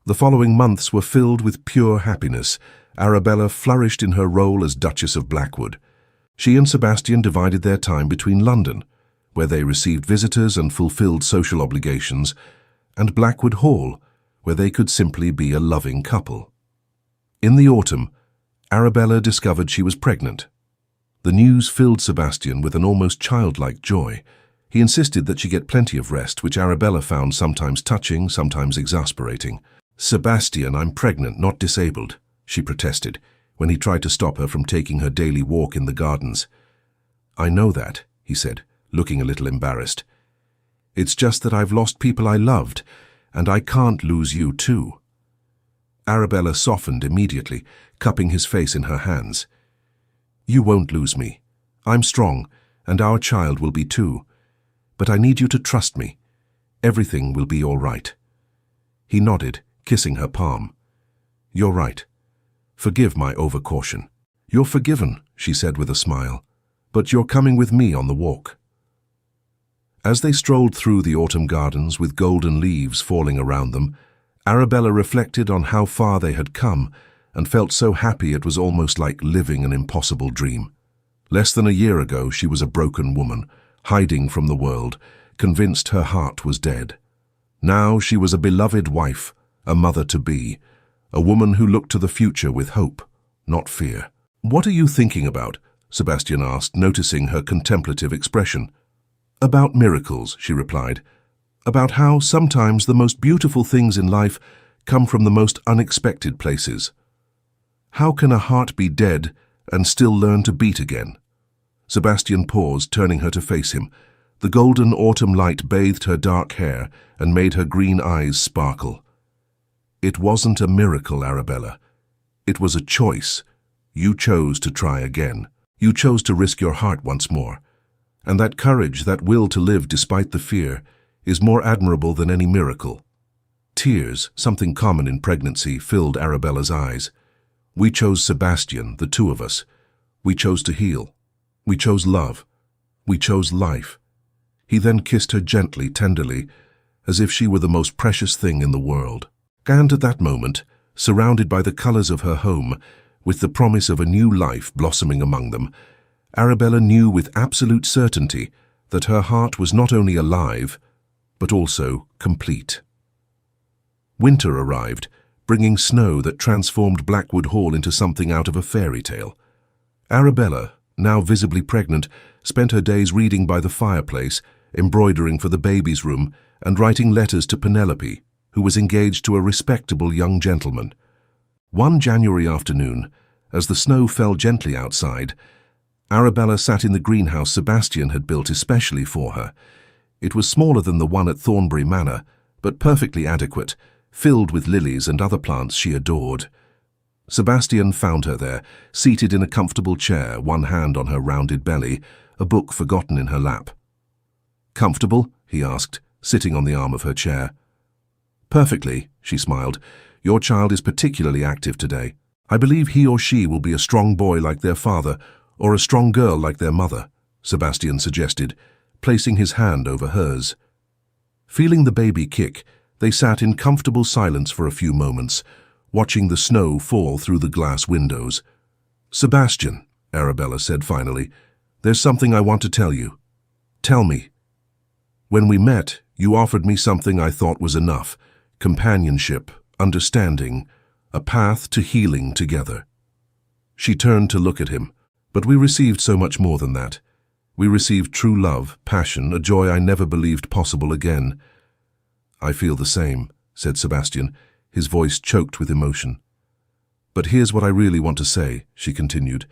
The following months were filled with pure happiness. Arabella flourished in her role as Duchess of Blackwood. She and Sebastian divided their time between London, where they received visitors and fulfilled social obligations, and Blackwood Hall, where they could simply be a loving couple. In the autumn, Arabella discovered she was pregnant. The news filled Sebastian with an almost childlike joy. He insisted that she get plenty of rest, which Arabella found sometimes touching, sometimes exasperating. "Sebastian, I'm pregnant, not disabled," she protested, when he tried to stop her from taking her daily walk in the gardens. "I know that," he said, looking a little embarrassed. "It's just that I've lost people I loved, and I can't lose you too." Arabella softened immediately, cupping his face in her hands. "You won't lose me. I'm strong, and our child will be too. But I need you to trust me. Everything will be all right." He nodded, kissing her palm. "You're right. Forgive my overcaution." "You're forgiven," she said with a smile, "but you're coming with me on the walk." As they strolled through the autumn gardens with golden leaves falling around them, Arabella reflected on how far they had come and felt so happy it was almost like living an impossible dream. Less than a year ago, she was a broken woman, hiding from the world, convinced her heart was dead. Now she was a beloved wife, a mother-to-be, a woman who looked to the future with hope, not fear. "What are you thinking about?" Sebastian asked, noticing her contemplative expression. "About miracles," she replied. "About how sometimes the most beautiful things in life come from the most unexpected places. How can a heart be dead and still learn to beat again?" Sebastian paused, turning her to face him. The golden autumn light bathed her dark hair and made her green eyes sparkle. It wasn't a miracle, Arabella. It was a choice. You chose to try again. You chose to risk your heart once more. And that courage, that will to live despite the fear, is more admirable than any miracle. Tears, something common in pregnancy, filled Arabella's eyes. We chose Sebastian, the two of us. We chose to heal. We chose love. We chose life. He then kissed her gently, tenderly, as if she were the most precious thing in the world. And at that moment, surrounded by the colors of her home, with the promise of a new life blossoming among them, Arabella knew with absolute certainty that her heart was not only alive, but also complete. Winter arrived, bringing snow that transformed Blackwood Hall into something out of a fairy tale. Arabella, now visibly pregnant, spent her days reading by the fireplace, embroidering for the baby's room, and writing letters to Penelope, who was engaged to a respectable young gentleman. One January afternoon, as the snow fell gently outside, Arabella sat in the greenhouse Sebastian had built especially for her. It was smaller than the one at Thornbury Manor, but perfectly adequate, filled with lilies and other plants she adored. Sebastian found her there, seated in a comfortable chair, one hand on her rounded belly, a book forgotten in her lap. "Comfortable?" he asked, sitting on the arm of her chair. "Perfectly," she smiled. "Your child is particularly active today. I believe he or she will be a strong boy like their father, or a strong girl like their mother," Sebastian suggested, placing his hand over hers. Feeling the baby kick, they sat in comfortable silence for a few moments, watching the snow fall through the glass windows. "Sebastian," Arabella said finally, "there's something I want to tell you." "Tell me." "When we met, you offered me something I thought was enough: companionship, understanding, a path to healing together." She turned to look at him. "But we received so much more than that. We received true love, passion, a joy I never believed possible again." "I feel the same," said Sebastian, his voice choked with emotion. "But here's what I really want to say," she continued.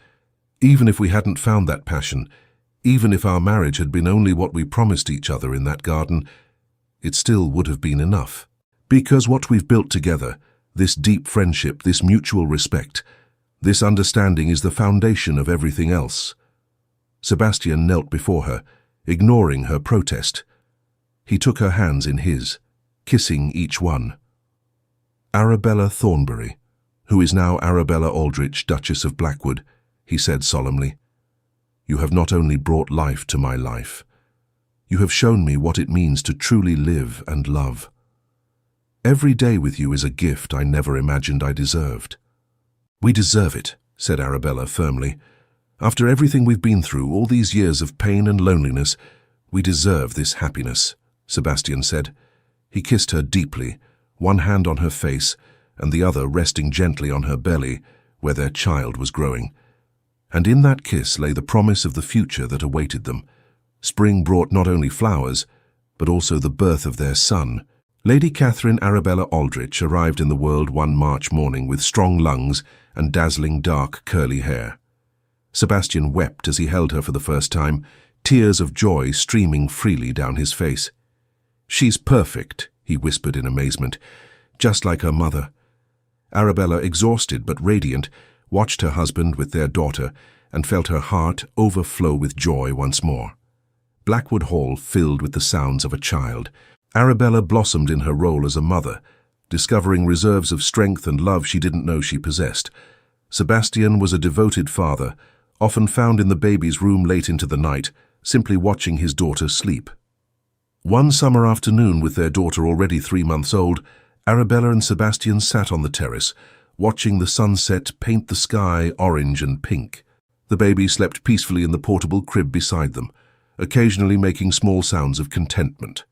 "Even if we hadn't found that passion, even if our marriage had been only what we promised each other in that garden, it still would have been enough. Because what we've built together, this deep friendship, this mutual respect, this understanding is the foundation of everything else." Sebastian knelt before her, ignoring her protest. He took her hands in his, kissing each one. "Arabella Thornbury, who is now Arabella Aldrich, Duchess of Blackwood," he said solemnly, "you have not only brought life to my life, you have shown me what it means to truly live and love. Every day with you is a gift I never imagined I deserved." "We deserve it," said Arabella firmly. "After everything we've been through, all these years of pain and loneliness, we deserve this happiness," Sebastian said. He kissed her deeply, one hand on her face and the other resting gently on her belly, where their child was growing. And in that kiss lay the promise of the future that awaited them. Spring brought not only flowers, but also the birth of their son. Lady Catherine Arabella Aldrich arrived in the world one March morning with strong lungs and dazzling dark curly hair. Sebastian wept as he held her for the first time, tears of joy streaming freely down his face. "She's perfect," he whispered in amazement, "just like her mother." Arabella, exhausted but radiant, watched her husband with their daughter and felt her heart overflow with joy once more. Blackwood Hall filled with the sounds of a child. Arabella blossomed in her role as a mother, discovering reserves of strength and love she didn't know she possessed. Sebastian was a devoted father, often found in the baby's room late into the night, simply watching his daughter sleep. One summer afternoon, with their daughter already 3 months old, Arabella and Sebastian sat on the terrace, watching the sunset paint the sky orange and pink. The baby slept peacefully in the portable crib beside them, occasionally making small sounds of contentment.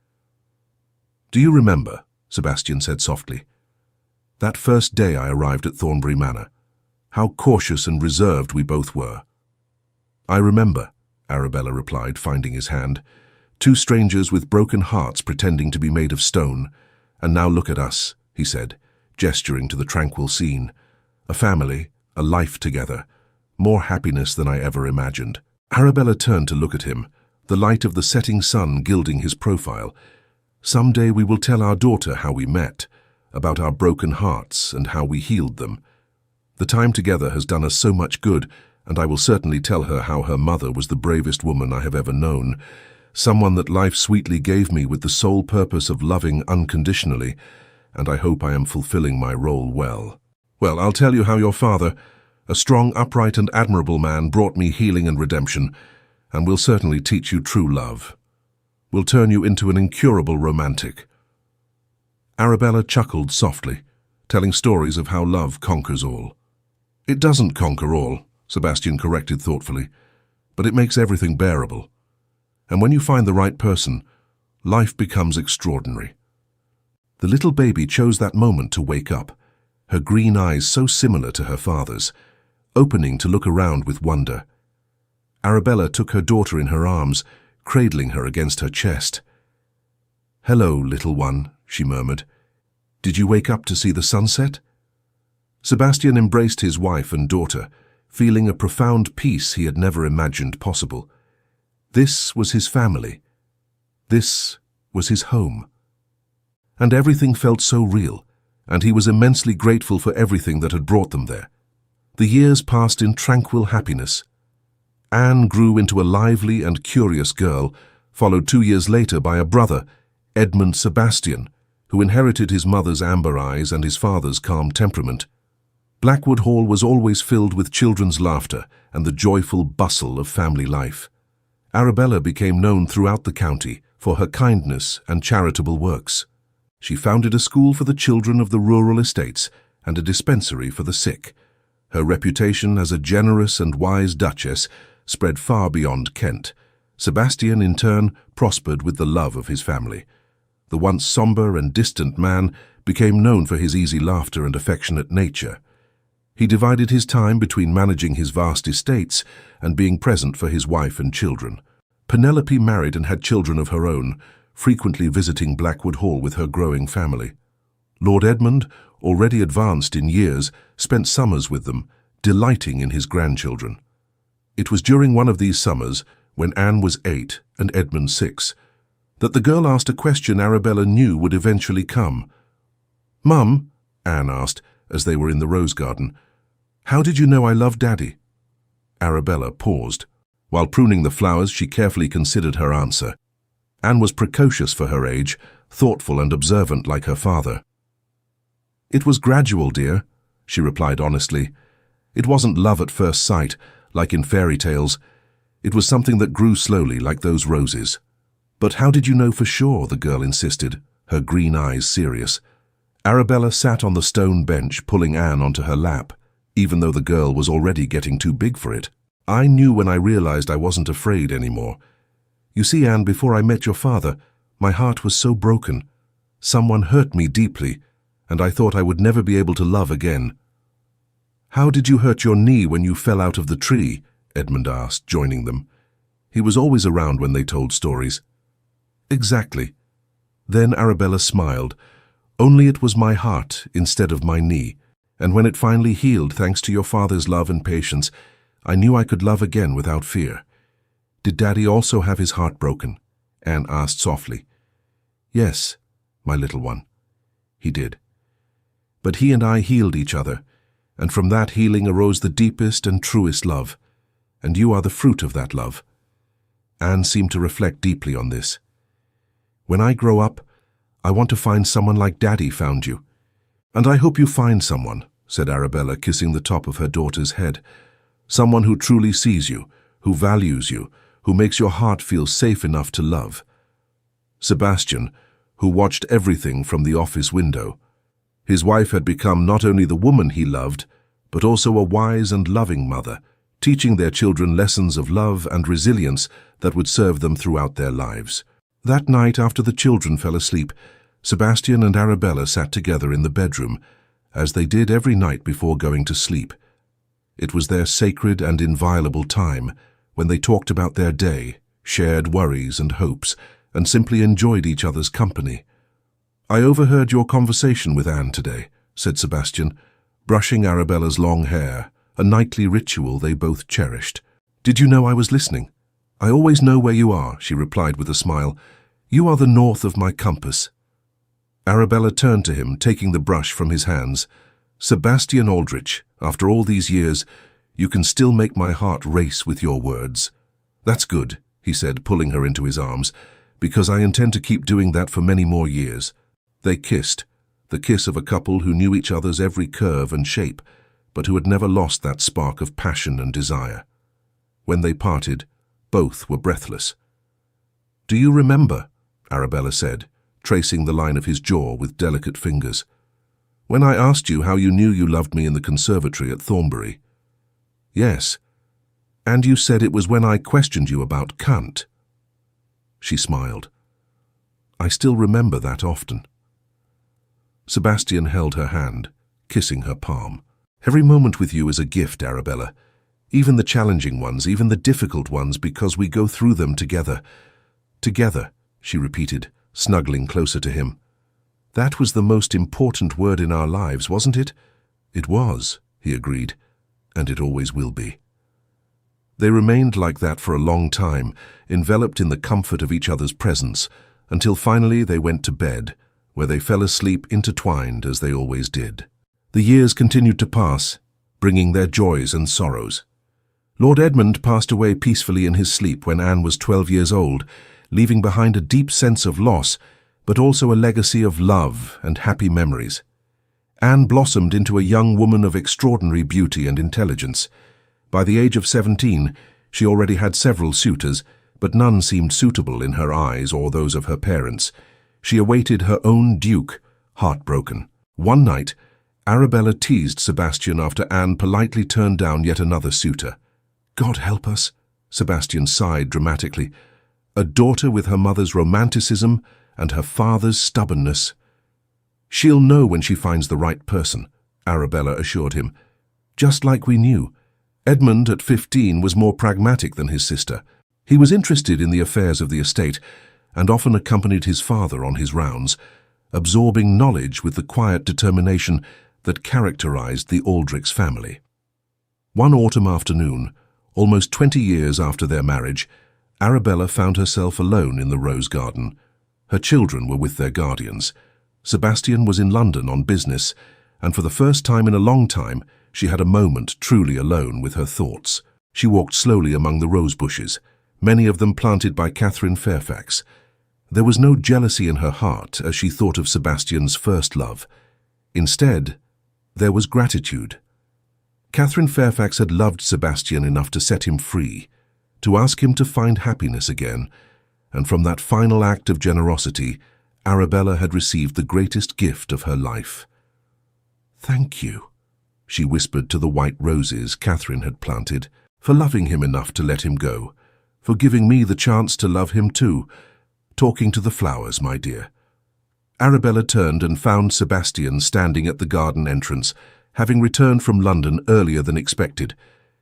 "Do you remember," Sebastian said softly, "that first day I arrived at Thornbury Manor? How cautious and reserved we both were." "I remember," Arabella replied, finding his hand. "Two strangers with broken hearts pretending to be made of stone. And now look at us," he said, gesturing to the tranquil scene. "A family, a life together, more happiness than I ever imagined." Arabella turned to look at him, the light of the setting sun gilding his profile. Someday we will tell our daughter how we met, about our broken hearts and how we healed them. The time together has done us so much good, and I will certainly tell her how her mother was the bravest woman I have ever known, someone that life sweetly gave me with the sole purpose of loving unconditionally, and I hope I am fulfilling my role well. Well, I'll tell you how your father, a strong, upright and admirable man, brought me healing and redemption, and will certainly teach you true love. Will turn you into an incurable romantic. Arabella chuckled softly, telling stories of how love conquers all. It doesn't conquer all, Sebastian corrected thoughtfully, but it makes everything bearable. And when you find the right person, life becomes extraordinary. The little baby chose that moment to wake up, her green eyes so similar to her father's, opening to look around with wonder. Arabella took her daughter in her arms, cradling her against her chest. "Hello, little one," she murmured. "Did you wake up to see the sunset?" Sebastian embraced his wife and daughter, feeling a profound peace he had never imagined possible. This was his family. This was his home. And everything felt so real, and he was immensely grateful for everything that had brought them there. The years passed in tranquil happiness. Anne grew into a lively and curious girl, followed 2 years later by a brother, Edmund Sebastian, who inherited his mother's amber eyes and his father's calm temperament. Blackwood Hall was always filled with children's laughter and the joyful bustle of family life. Arabella became known throughout the county for her kindness and charitable works. She founded a school for the children of the rural estates and a dispensary for the sick. Her reputation as a generous and wise duchess spread far beyond Kent. Sebastian, in turn, prospered with the love of his family. The once somber and distant man became known for his easy laughter and affectionate nature. He divided his time between managing his vast estates and being present for his wife and children. Penelope married and had children of her own, frequently visiting Blackwood Hall with her growing family. Lord Edmund, already advanced in years, spent summers with them, delighting in his grandchildren. It was during one of these summers, when Anne was 8 and Edmund 6, that the girl asked a question Arabella knew would eventually come. "Mum," Anne asked, as they were in the rose garden, "how did you know I loved Daddy?" Arabella paused. While pruning the flowers, she carefully considered her answer. Anne was precocious for her age, thoughtful and observant like her father. "It was gradual, dear," she replied honestly. "It wasn't love at first sight, like in fairy tales. It was something that grew slowly, like those roses." "But how did you know for sure?" the girl insisted, her green eyes serious. Arabella sat on the stone bench, pulling Anne onto her lap, even though the girl was already getting too big for it. "I knew when I realized I wasn't afraid anymore. You see, Anne, before I met your father, my heart was so broken. Someone hurt me deeply, and I thought I would never be able to love again." "How did you hurt your knee when you fell out of the tree?" Edmund asked, joining them. He was always around when they told stories. "Exactly." Then Arabella smiled. "Only it was my heart instead of my knee, and when it finally healed thanks to your father's love and patience, I knew I could love again without fear." "Did Daddy also have his heart broken?" Anne asked softly. "Yes, my little one, he did. But he and I healed each other, and from that healing arose the deepest and truest love, and you are the fruit of that love." Anne seemed to reflect deeply on this. "When I grow up, I want to find someone like Daddy found you." "And I hope you find someone," said Arabella, kissing the top of her daughter's head. "Someone who truly sees you, who values you, who makes your heart feel safe enough to love." Sebastian, who watched everything from the office window. His wife had become not only the woman he loved, but also a wise and loving mother, teaching their children lessons of love and resilience that would serve them throughout their lives. That night, after the children fell asleep, Sebastian and Arabella sat together in the bedroom, as they did every night before going to sleep. It was their sacred and inviolable time, when they talked about their day, shared worries and hopes, and simply enjoyed each other's company. "I overheard your conversation with Anne today," said Sebastian, brushing Arabella's long hair, a nightly ritual they both cherished. "Did you know I was listening?" "I always know where you are," she replied with a smile. "You are the north of my compass." Arabella turned to him, taking the brush from his hands. "Sebastian Aldrich, after all these years, you can still make my heart race with your words." "That's good," he said, pulling her into his arms, "because I intend to keep doing that for many more years." They kissed, the kiss of a couple who knew each other's every curve and shape, but who had never lost that spark of passion and desire. When they parted, both were breathless. "Do you remember?" Arabella said, tracing the line of his jaw with delicate fingers. "When I asked you how you knew you loved me in the conservatory at Thornbury?" "Yes. And you said it was when I questioned you about Kant." She smiled. "I still remember that often." Sebastian held her hand, kissing her palm. "Every moment with you is a gift, Arabella. Even the challenging ones, even the difficult ones, because we go through them together." "Together," she repeated, snuggling closer to him. "That was the most important word in our lives, wasn't it?" "It was," he agreed, "and it always will be." They remained like that for a long time, enveloped in the comfort of each other's presence, until finally they went to bed, where they fell asleep intertwined as they always did. The years continued to pass, bringing their joys and sorrows. Lord Edmund passed away peacefully in his sleep when Anne was 12 years old, leaving behind a deep sense of loss, but also a legacy of love and happy memories. Anne blossomed into a young woman of extraordinary beauty and intelligence. By the age of 17, she already had several suitors, but none seemed suitable in her eyes or those of her parents. She awaited her own duke, heartbroken. One night, Arabella teased Sebastian after Anne politely turned down yet another suitor. "God help us," Sebastian sighed dramatically. "A daughter with her mother's romanticism and her father's stubbornness." "She'll know when she finds the right person," Arabella assured him. "Just like we knew. Edmund at 15 was more pragmatic than his sister. He was interested in the affairs of the estate and often accompanied his father on his rounds, absorbing knowledge with the quiet determination that characterized the Aldrichs family." One autumn afternoon, almost 20 years after their marriage, Arabella found herself alone in the rose garden. Her children were with their guardians. Sebastian was in London on business, and for the first time in a long time, she had a moment truly alone with her thoughts. She walked slowly among the rose bushes, many of them planted by Catherine Fairfax. There was no jealousy in her heart as she thought of Sebastian's first love. Instead, there was gratitude. Catherine Fairfax had loved Sebastian enough to set him free, to ask him to find happiness again, and from that final act of generosity, Arabella had received the greatest gift of her life. "Thank you," she whispered to the white roses Catherine had planted, "for loving him enough to let him go, for giving me the chance to love him too. Talking to the flowers, my dear." Arabella turned and found Sebastian standing at the garden entrance, having returned from London earlier than expected.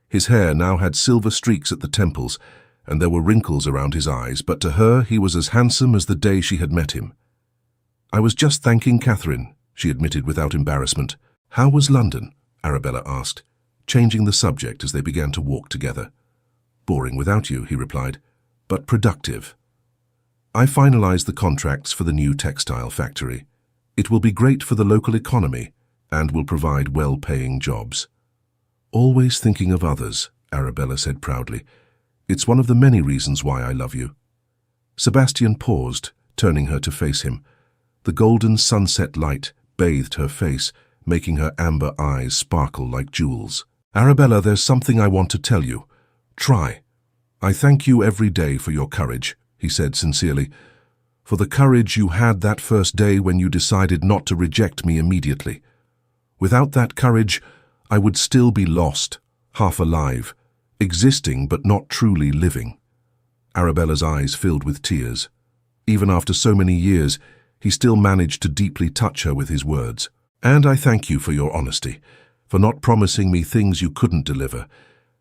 His hair now had silver streaks at the temples, and there were wrinkles around his eyes, but to her he was as handsome as the day she had met him. "I was just thanking Catherine," she admitted without embarrassment. "How was London?" Arabella asked, changing the subject as they began to walk together. "Boring without you," he replied, "but productive. I finalized the contracts for the new textile factory. It will be great for the local economy and will provide well-paying jobs." "Always thinking of others," Arabella said proudly. "It's one of the many reasons why I love you." Sebastian paused, turning her to face him. The golden sunset light bathed her face, making her amber eyes sparkle like jewels. "Arabella, there's something I want to tell you. Try. I thank you every day for your courage," he said sincerely, "for the courage you had that first day when you decided not to reject me immediately. Without that courage, I would still be lost, half alive, existing but not truly living." Arabella's eyes filled with tears. Even after so many years, he still managed to deeply touch her with his words. "And I thank you for your honesty, for not promising me things you couldn't deliver,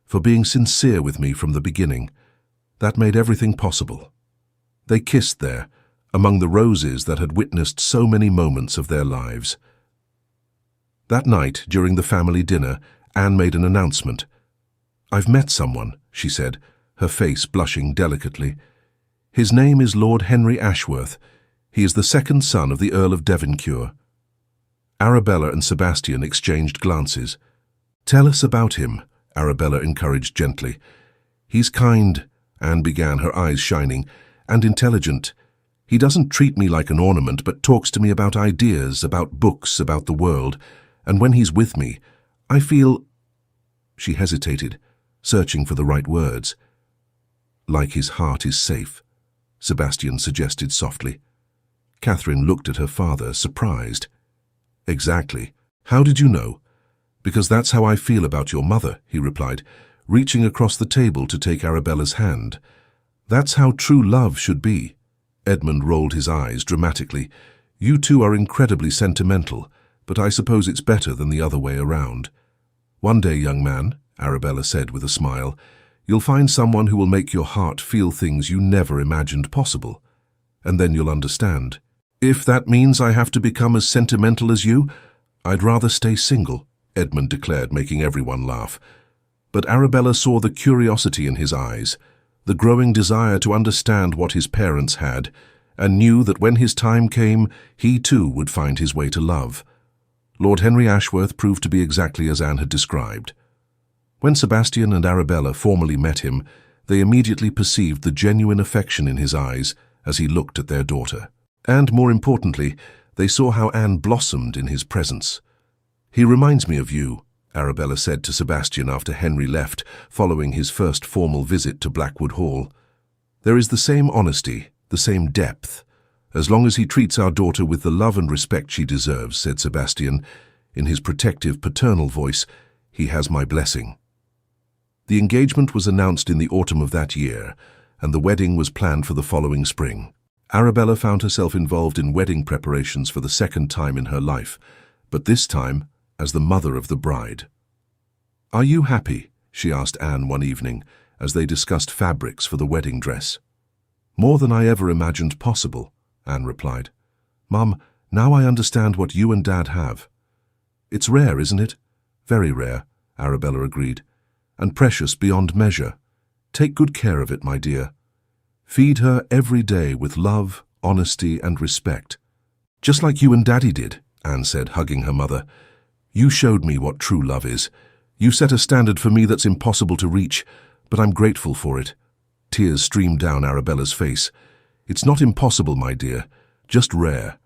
for being sincere with me from the beginning. That made everything possible." They kissed there, among the roses that had witnessed so many moments of their lives. That night, during the family dinner, Anne made an announcement. "I've met someone," she said, her face blushing delicately. "His name is Lord Henry Ashworth. He is the second son of the Earl of Devonshire." Arabella and Sebastian exchanged glances. "Tell us about him," Arabella encouraged gently. "He's kind," Anne began, her eyes shining, "and intelligent. He doesn't treat me like an ornament, but talks to me about ideas, about books, about the world. And when he's with me, I feel—" She hesitated, searching for the right words. "Like his heart is safe," Sebastian suggested softly. Catherine looked at her father, surprised. "Exactly. How did you know?" "Because that's how I feel about your mother," he replied, reaching across the table to take Arabella's hand. "That's how true love should be." Edmund rolled his eyes dramatically. "You two are incredibly sentimental, but I suppose it's better than the other way around." "One day, young man," Arabella said with a smile, "you'll find someone who will make your heart feel things you never imagined possible. And then you'll understand. If that means I have to become as sentimental as you, I'd rather stay single," Edmund declared, making everyone laugh. But Arabella saw the curiosity in his eyes, the growing desire to understand what his parents had, and knew that when his time came, he too would find his way to love. Lord Henry Ashworth proved to be exactly as Anne had described. When Sebastian and Arabella formally met him, they immediately perceived the genuine affection in his eyes as he looked at their daughter. And, more importantly, they saw how Anne blossomed in his presence. "He reminds me of you," Arabella said to Sebastian after Henry left, following his first formal visit to Blackwood Hall. "There is the same honesty, the same depth. As long as he treats our daughter with the love and respect she deserves," said Sebastian, in his protective, paternal voice, "he has my blessing." The engagement was announced in the autumn of that year, and the wedding was planned for the following spring. Arabella found herself involved in wedding preparations for the second time in her life, but this time as the mother of the bride. "Are you happy?" she asked Anne one evening, as they discussed fabrics for the wedding dress. "More than I ever imagined possible," Anne replied. "Mum, now I understand what you and Dad have." "It's rare, isn't it?" "Very rare," Arabella agreed, "and precious beyond measure. Take good care of it, my dear. Feed her every day with love, honesty, and respect." "Just like you and Daddy did," Anne said, hugging her mother. "You showed me what true love is. You set a standard for me that's impossible to reach, but I'm grateful for it." Tears streamed down Arabella's face. "It's not impossible, my dear, just rare.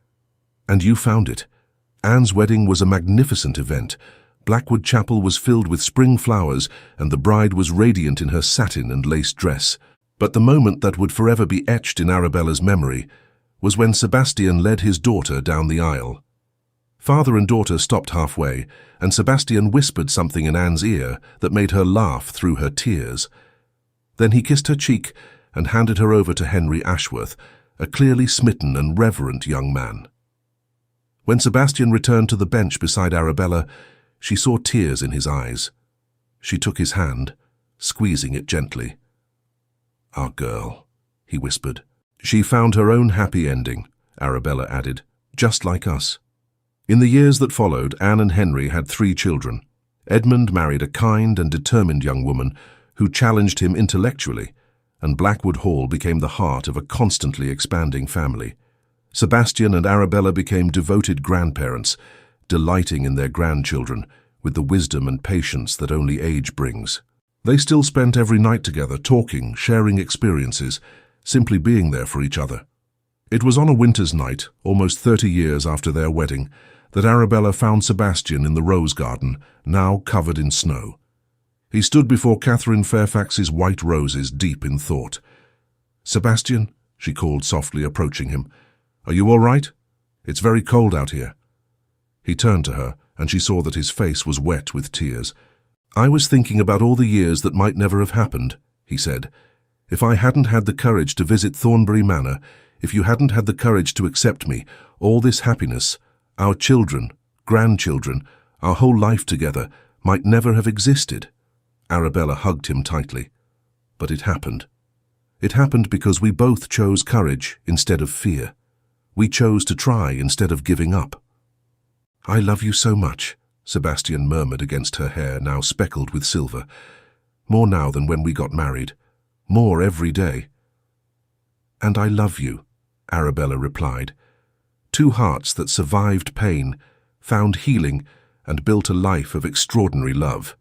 And you found it." Anne's wedding was a magnificent event. Blackwood Chapel was filled with spring flowers, and the bride was radiant in her satin and lace dress. But the moment that would forever be etched in Arabella's memory was when Sebastian led his daughter down the aisle. Father and daughter stopped halfway, and Sebastian whispered something in Anne's ear that made her laugh through her tears. Then he kissed her cheek and handed her over to Henry Ashworth, a clearly smitten and reverent young man. When Sebastian returned to the bench beside Arabella, she saw tears in his eyes. She took his hand, squeezing it gently. "Our girl," he whispered. "She found her own happy ending," Arabella added, "just like us." In the years that followed, Anne and Henry had 3 children. Edmund married a kind and determined young woman who challenged him intellectually, and Blackwood Hall became the heart of a constantly expanding family. Sebastian and Arabella became devoted grandparents, delighting in their grandchildren with the wisdom and patience that only age brings. They still spent every night together, talking, sharing experiences, simply being there for each other. It was on a winter's night, almost 30 years after their wedding, that Arabella found Sebastian in the rose garden, now covered in snow. He stood before Catherine Fairfax's white roses, deep in thought. "Sebastian," she called softly, approaching him, "are you all right? It's very cold out here." He turned to her, and she saw that his face was wet with tears. "I was thinking about all the years that might never have happened," he said. "If I hadn't had the courage to visit Thornbury Manor, if you hadn't had the courage to accept me, all this happiness, our children, grandchildren, our whole life together, might never have existed." Arabella hugged him tightly. "But it happened. It happened because we both chose courage instead of fear. We chose to try instead of giving up." "I love you so much," Sebastian murmured against her hair, now speckled with silver. "More now than when we got married. more every day. "And I love you," Arabella replied. Two hearts that survived pain, found healing, and built a life of extraordinary love.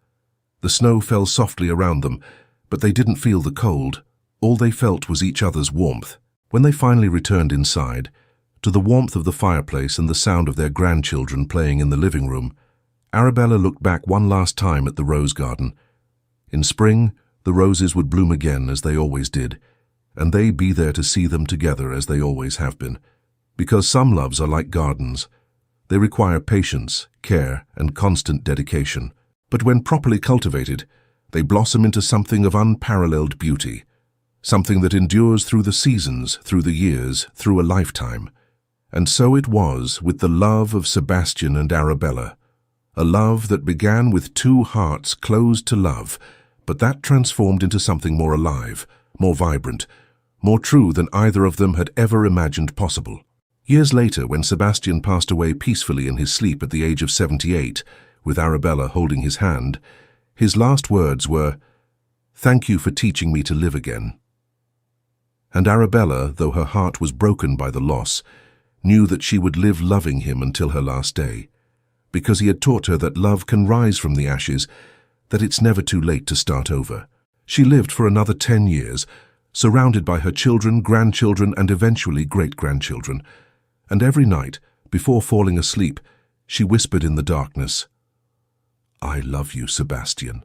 The snow fell softly around them, but they didn't feel the cold. All they felt was each other's warmth. When they finally returned inside, to the warmth of the fireplace and the sound of their grandchildren playing in the living room, Arabella looked back one last time at the rose garden. In spring, the roses would bloom again as they always did, and they'd be there to see them together as they always have been. Because some loves are like gardens. They require patience, care, and constant dedication. But when properly cultivated, they blossom into something of unparalleled beauty, something that endures through the seasons, through the years, through a lifetime. And so it was with the love of Sebastian and Arabella, a love that began with two hearts closed to love, but that transformed into something more alive, more vibrant, more true than either of them had ever imagined possible. Years later, when Sebastian passed away peacefully in his sleep at the age of 78, with Arabella holding his hand, his last words were, "Thank you for teaching me to live again." And Arabella, though her heart was broken by the loss, knew that she would live loving him until her last day, because he had taught her that love can rise from the ashes, that it's never too late to start over. She lived for another 10 years, surrounded by her children, grandchildren, and eventually great-grandchildren. And every night, before falling asleep, she whispered in the darkness, "I love you, Sebastian."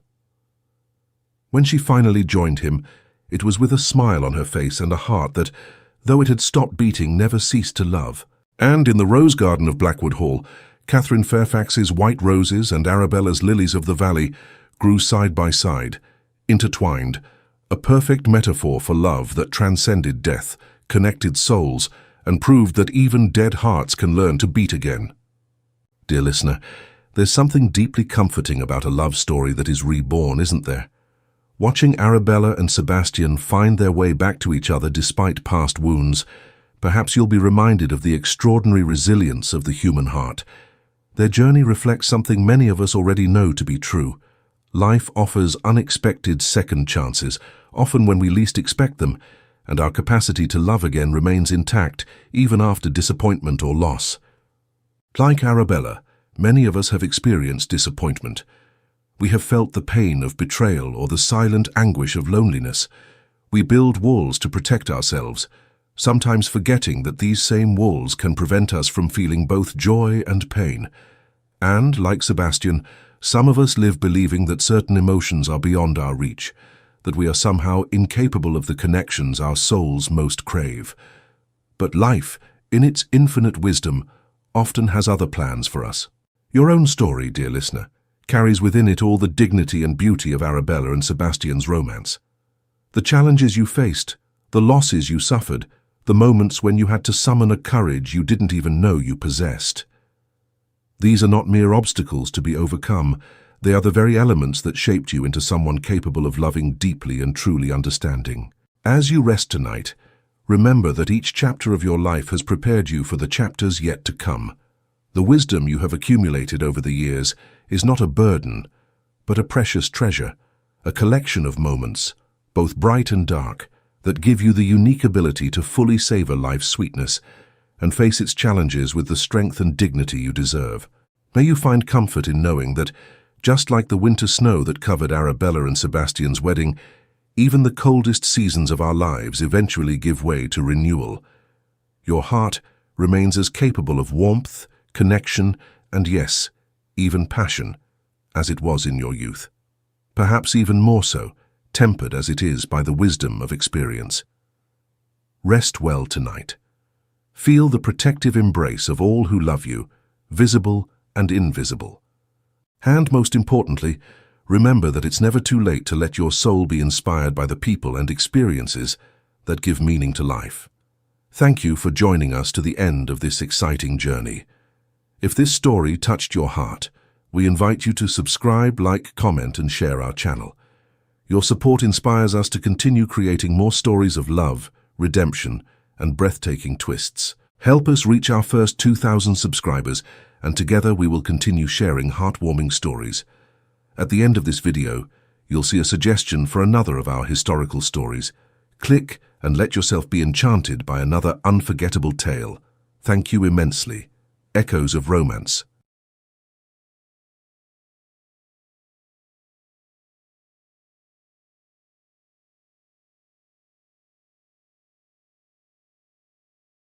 When she finally joined him, it was with a smile on her face and a heart that, though it had stopped beating, never ceased to love. And in the rose garden of Blackwood Hall, Catherine Fairfax's white roses and Arabella's lilies of the valley grew side by side, intertwined, a perfect metaphor for love that transcended death, connected souls, and proved that even dead hearts can learn to beat again. Dear listener, there's something deeply comforting about a love story that is reborn, isn't there? Watching Arabella and Sebastian find their way back to each other despite past wounds, perhaps you'll be reminded of the extraordinary resilience of the human heart. Their journey reflects something many of us already know to be true. Life offers unexpected second chances, often when we least expect them, and our capacity to love again remains intact even after disappointment or loss. Like Arabella, many of us have experienced disappointment. We have felt the pain of betrayal or the silent anguish of loneliness. We build walls to protect ourselves, sometimes forgetting that these same walls can prevent us from feeling both joy and pain. And, like Sebastian, some of us live believing that certain emotions are beyond our reach, that we are somehow incapable of the connections our souls most crave. But life, in its infinite wisdom, often has other plans for us. Your own story, dear listener, carries within it all the dignity and beauty of Arabella and Sebastian's romance. The challenges you faced, the losses you suffered, the moments when you had to summon a courage you didn't even know you possessed. These are not mere obstacles to be overcome. They are the very elements that shaped you into someone capable of loving deeply and truly understanding. As you rest tonight, remember that each chapter of your life has prepared you for the chapters yet to come. The wisdom you have accumulated over the years is not a burden, but a precious treasure, a collection of moments, both bright and dark, that give you the unique ability to fully savor life's sweetness and face its challenges with the strength and dignity you deserve. May you find comfort in knowing that, just like the winter snow that covered Arabella and Sebastian's wedding, even the coldest seasons of our lives eventually give way to renewal. Your heart remains as capable of warmth, connection, and yes, even passion, as it was in your youth. Perhaps even more so, tempered as it is by the wisdom of experience. Rest well tonight. Feel the protective embrace of all who love you, visible and invisible. And most importantly, remember that it's never too late to let your soul be inspired by the people and experiences that give meaning to life. Thank you for joining us to the end of this exciting journey. If this story touched your heart, we invite you to subscribe, like, comment, and share our channel. Your support inspires us to continue creating more stories of love, redemption, and breathtaking twists. Help us reach our first 2,000 subscribers, and together we will continue sharing heartwarming stories. At the end of this video, you'll see a suggestion for another of our historical stories. Click and let yourself be enchanted by another unforgettable tale. Thank you immensely. Echoes of Romance.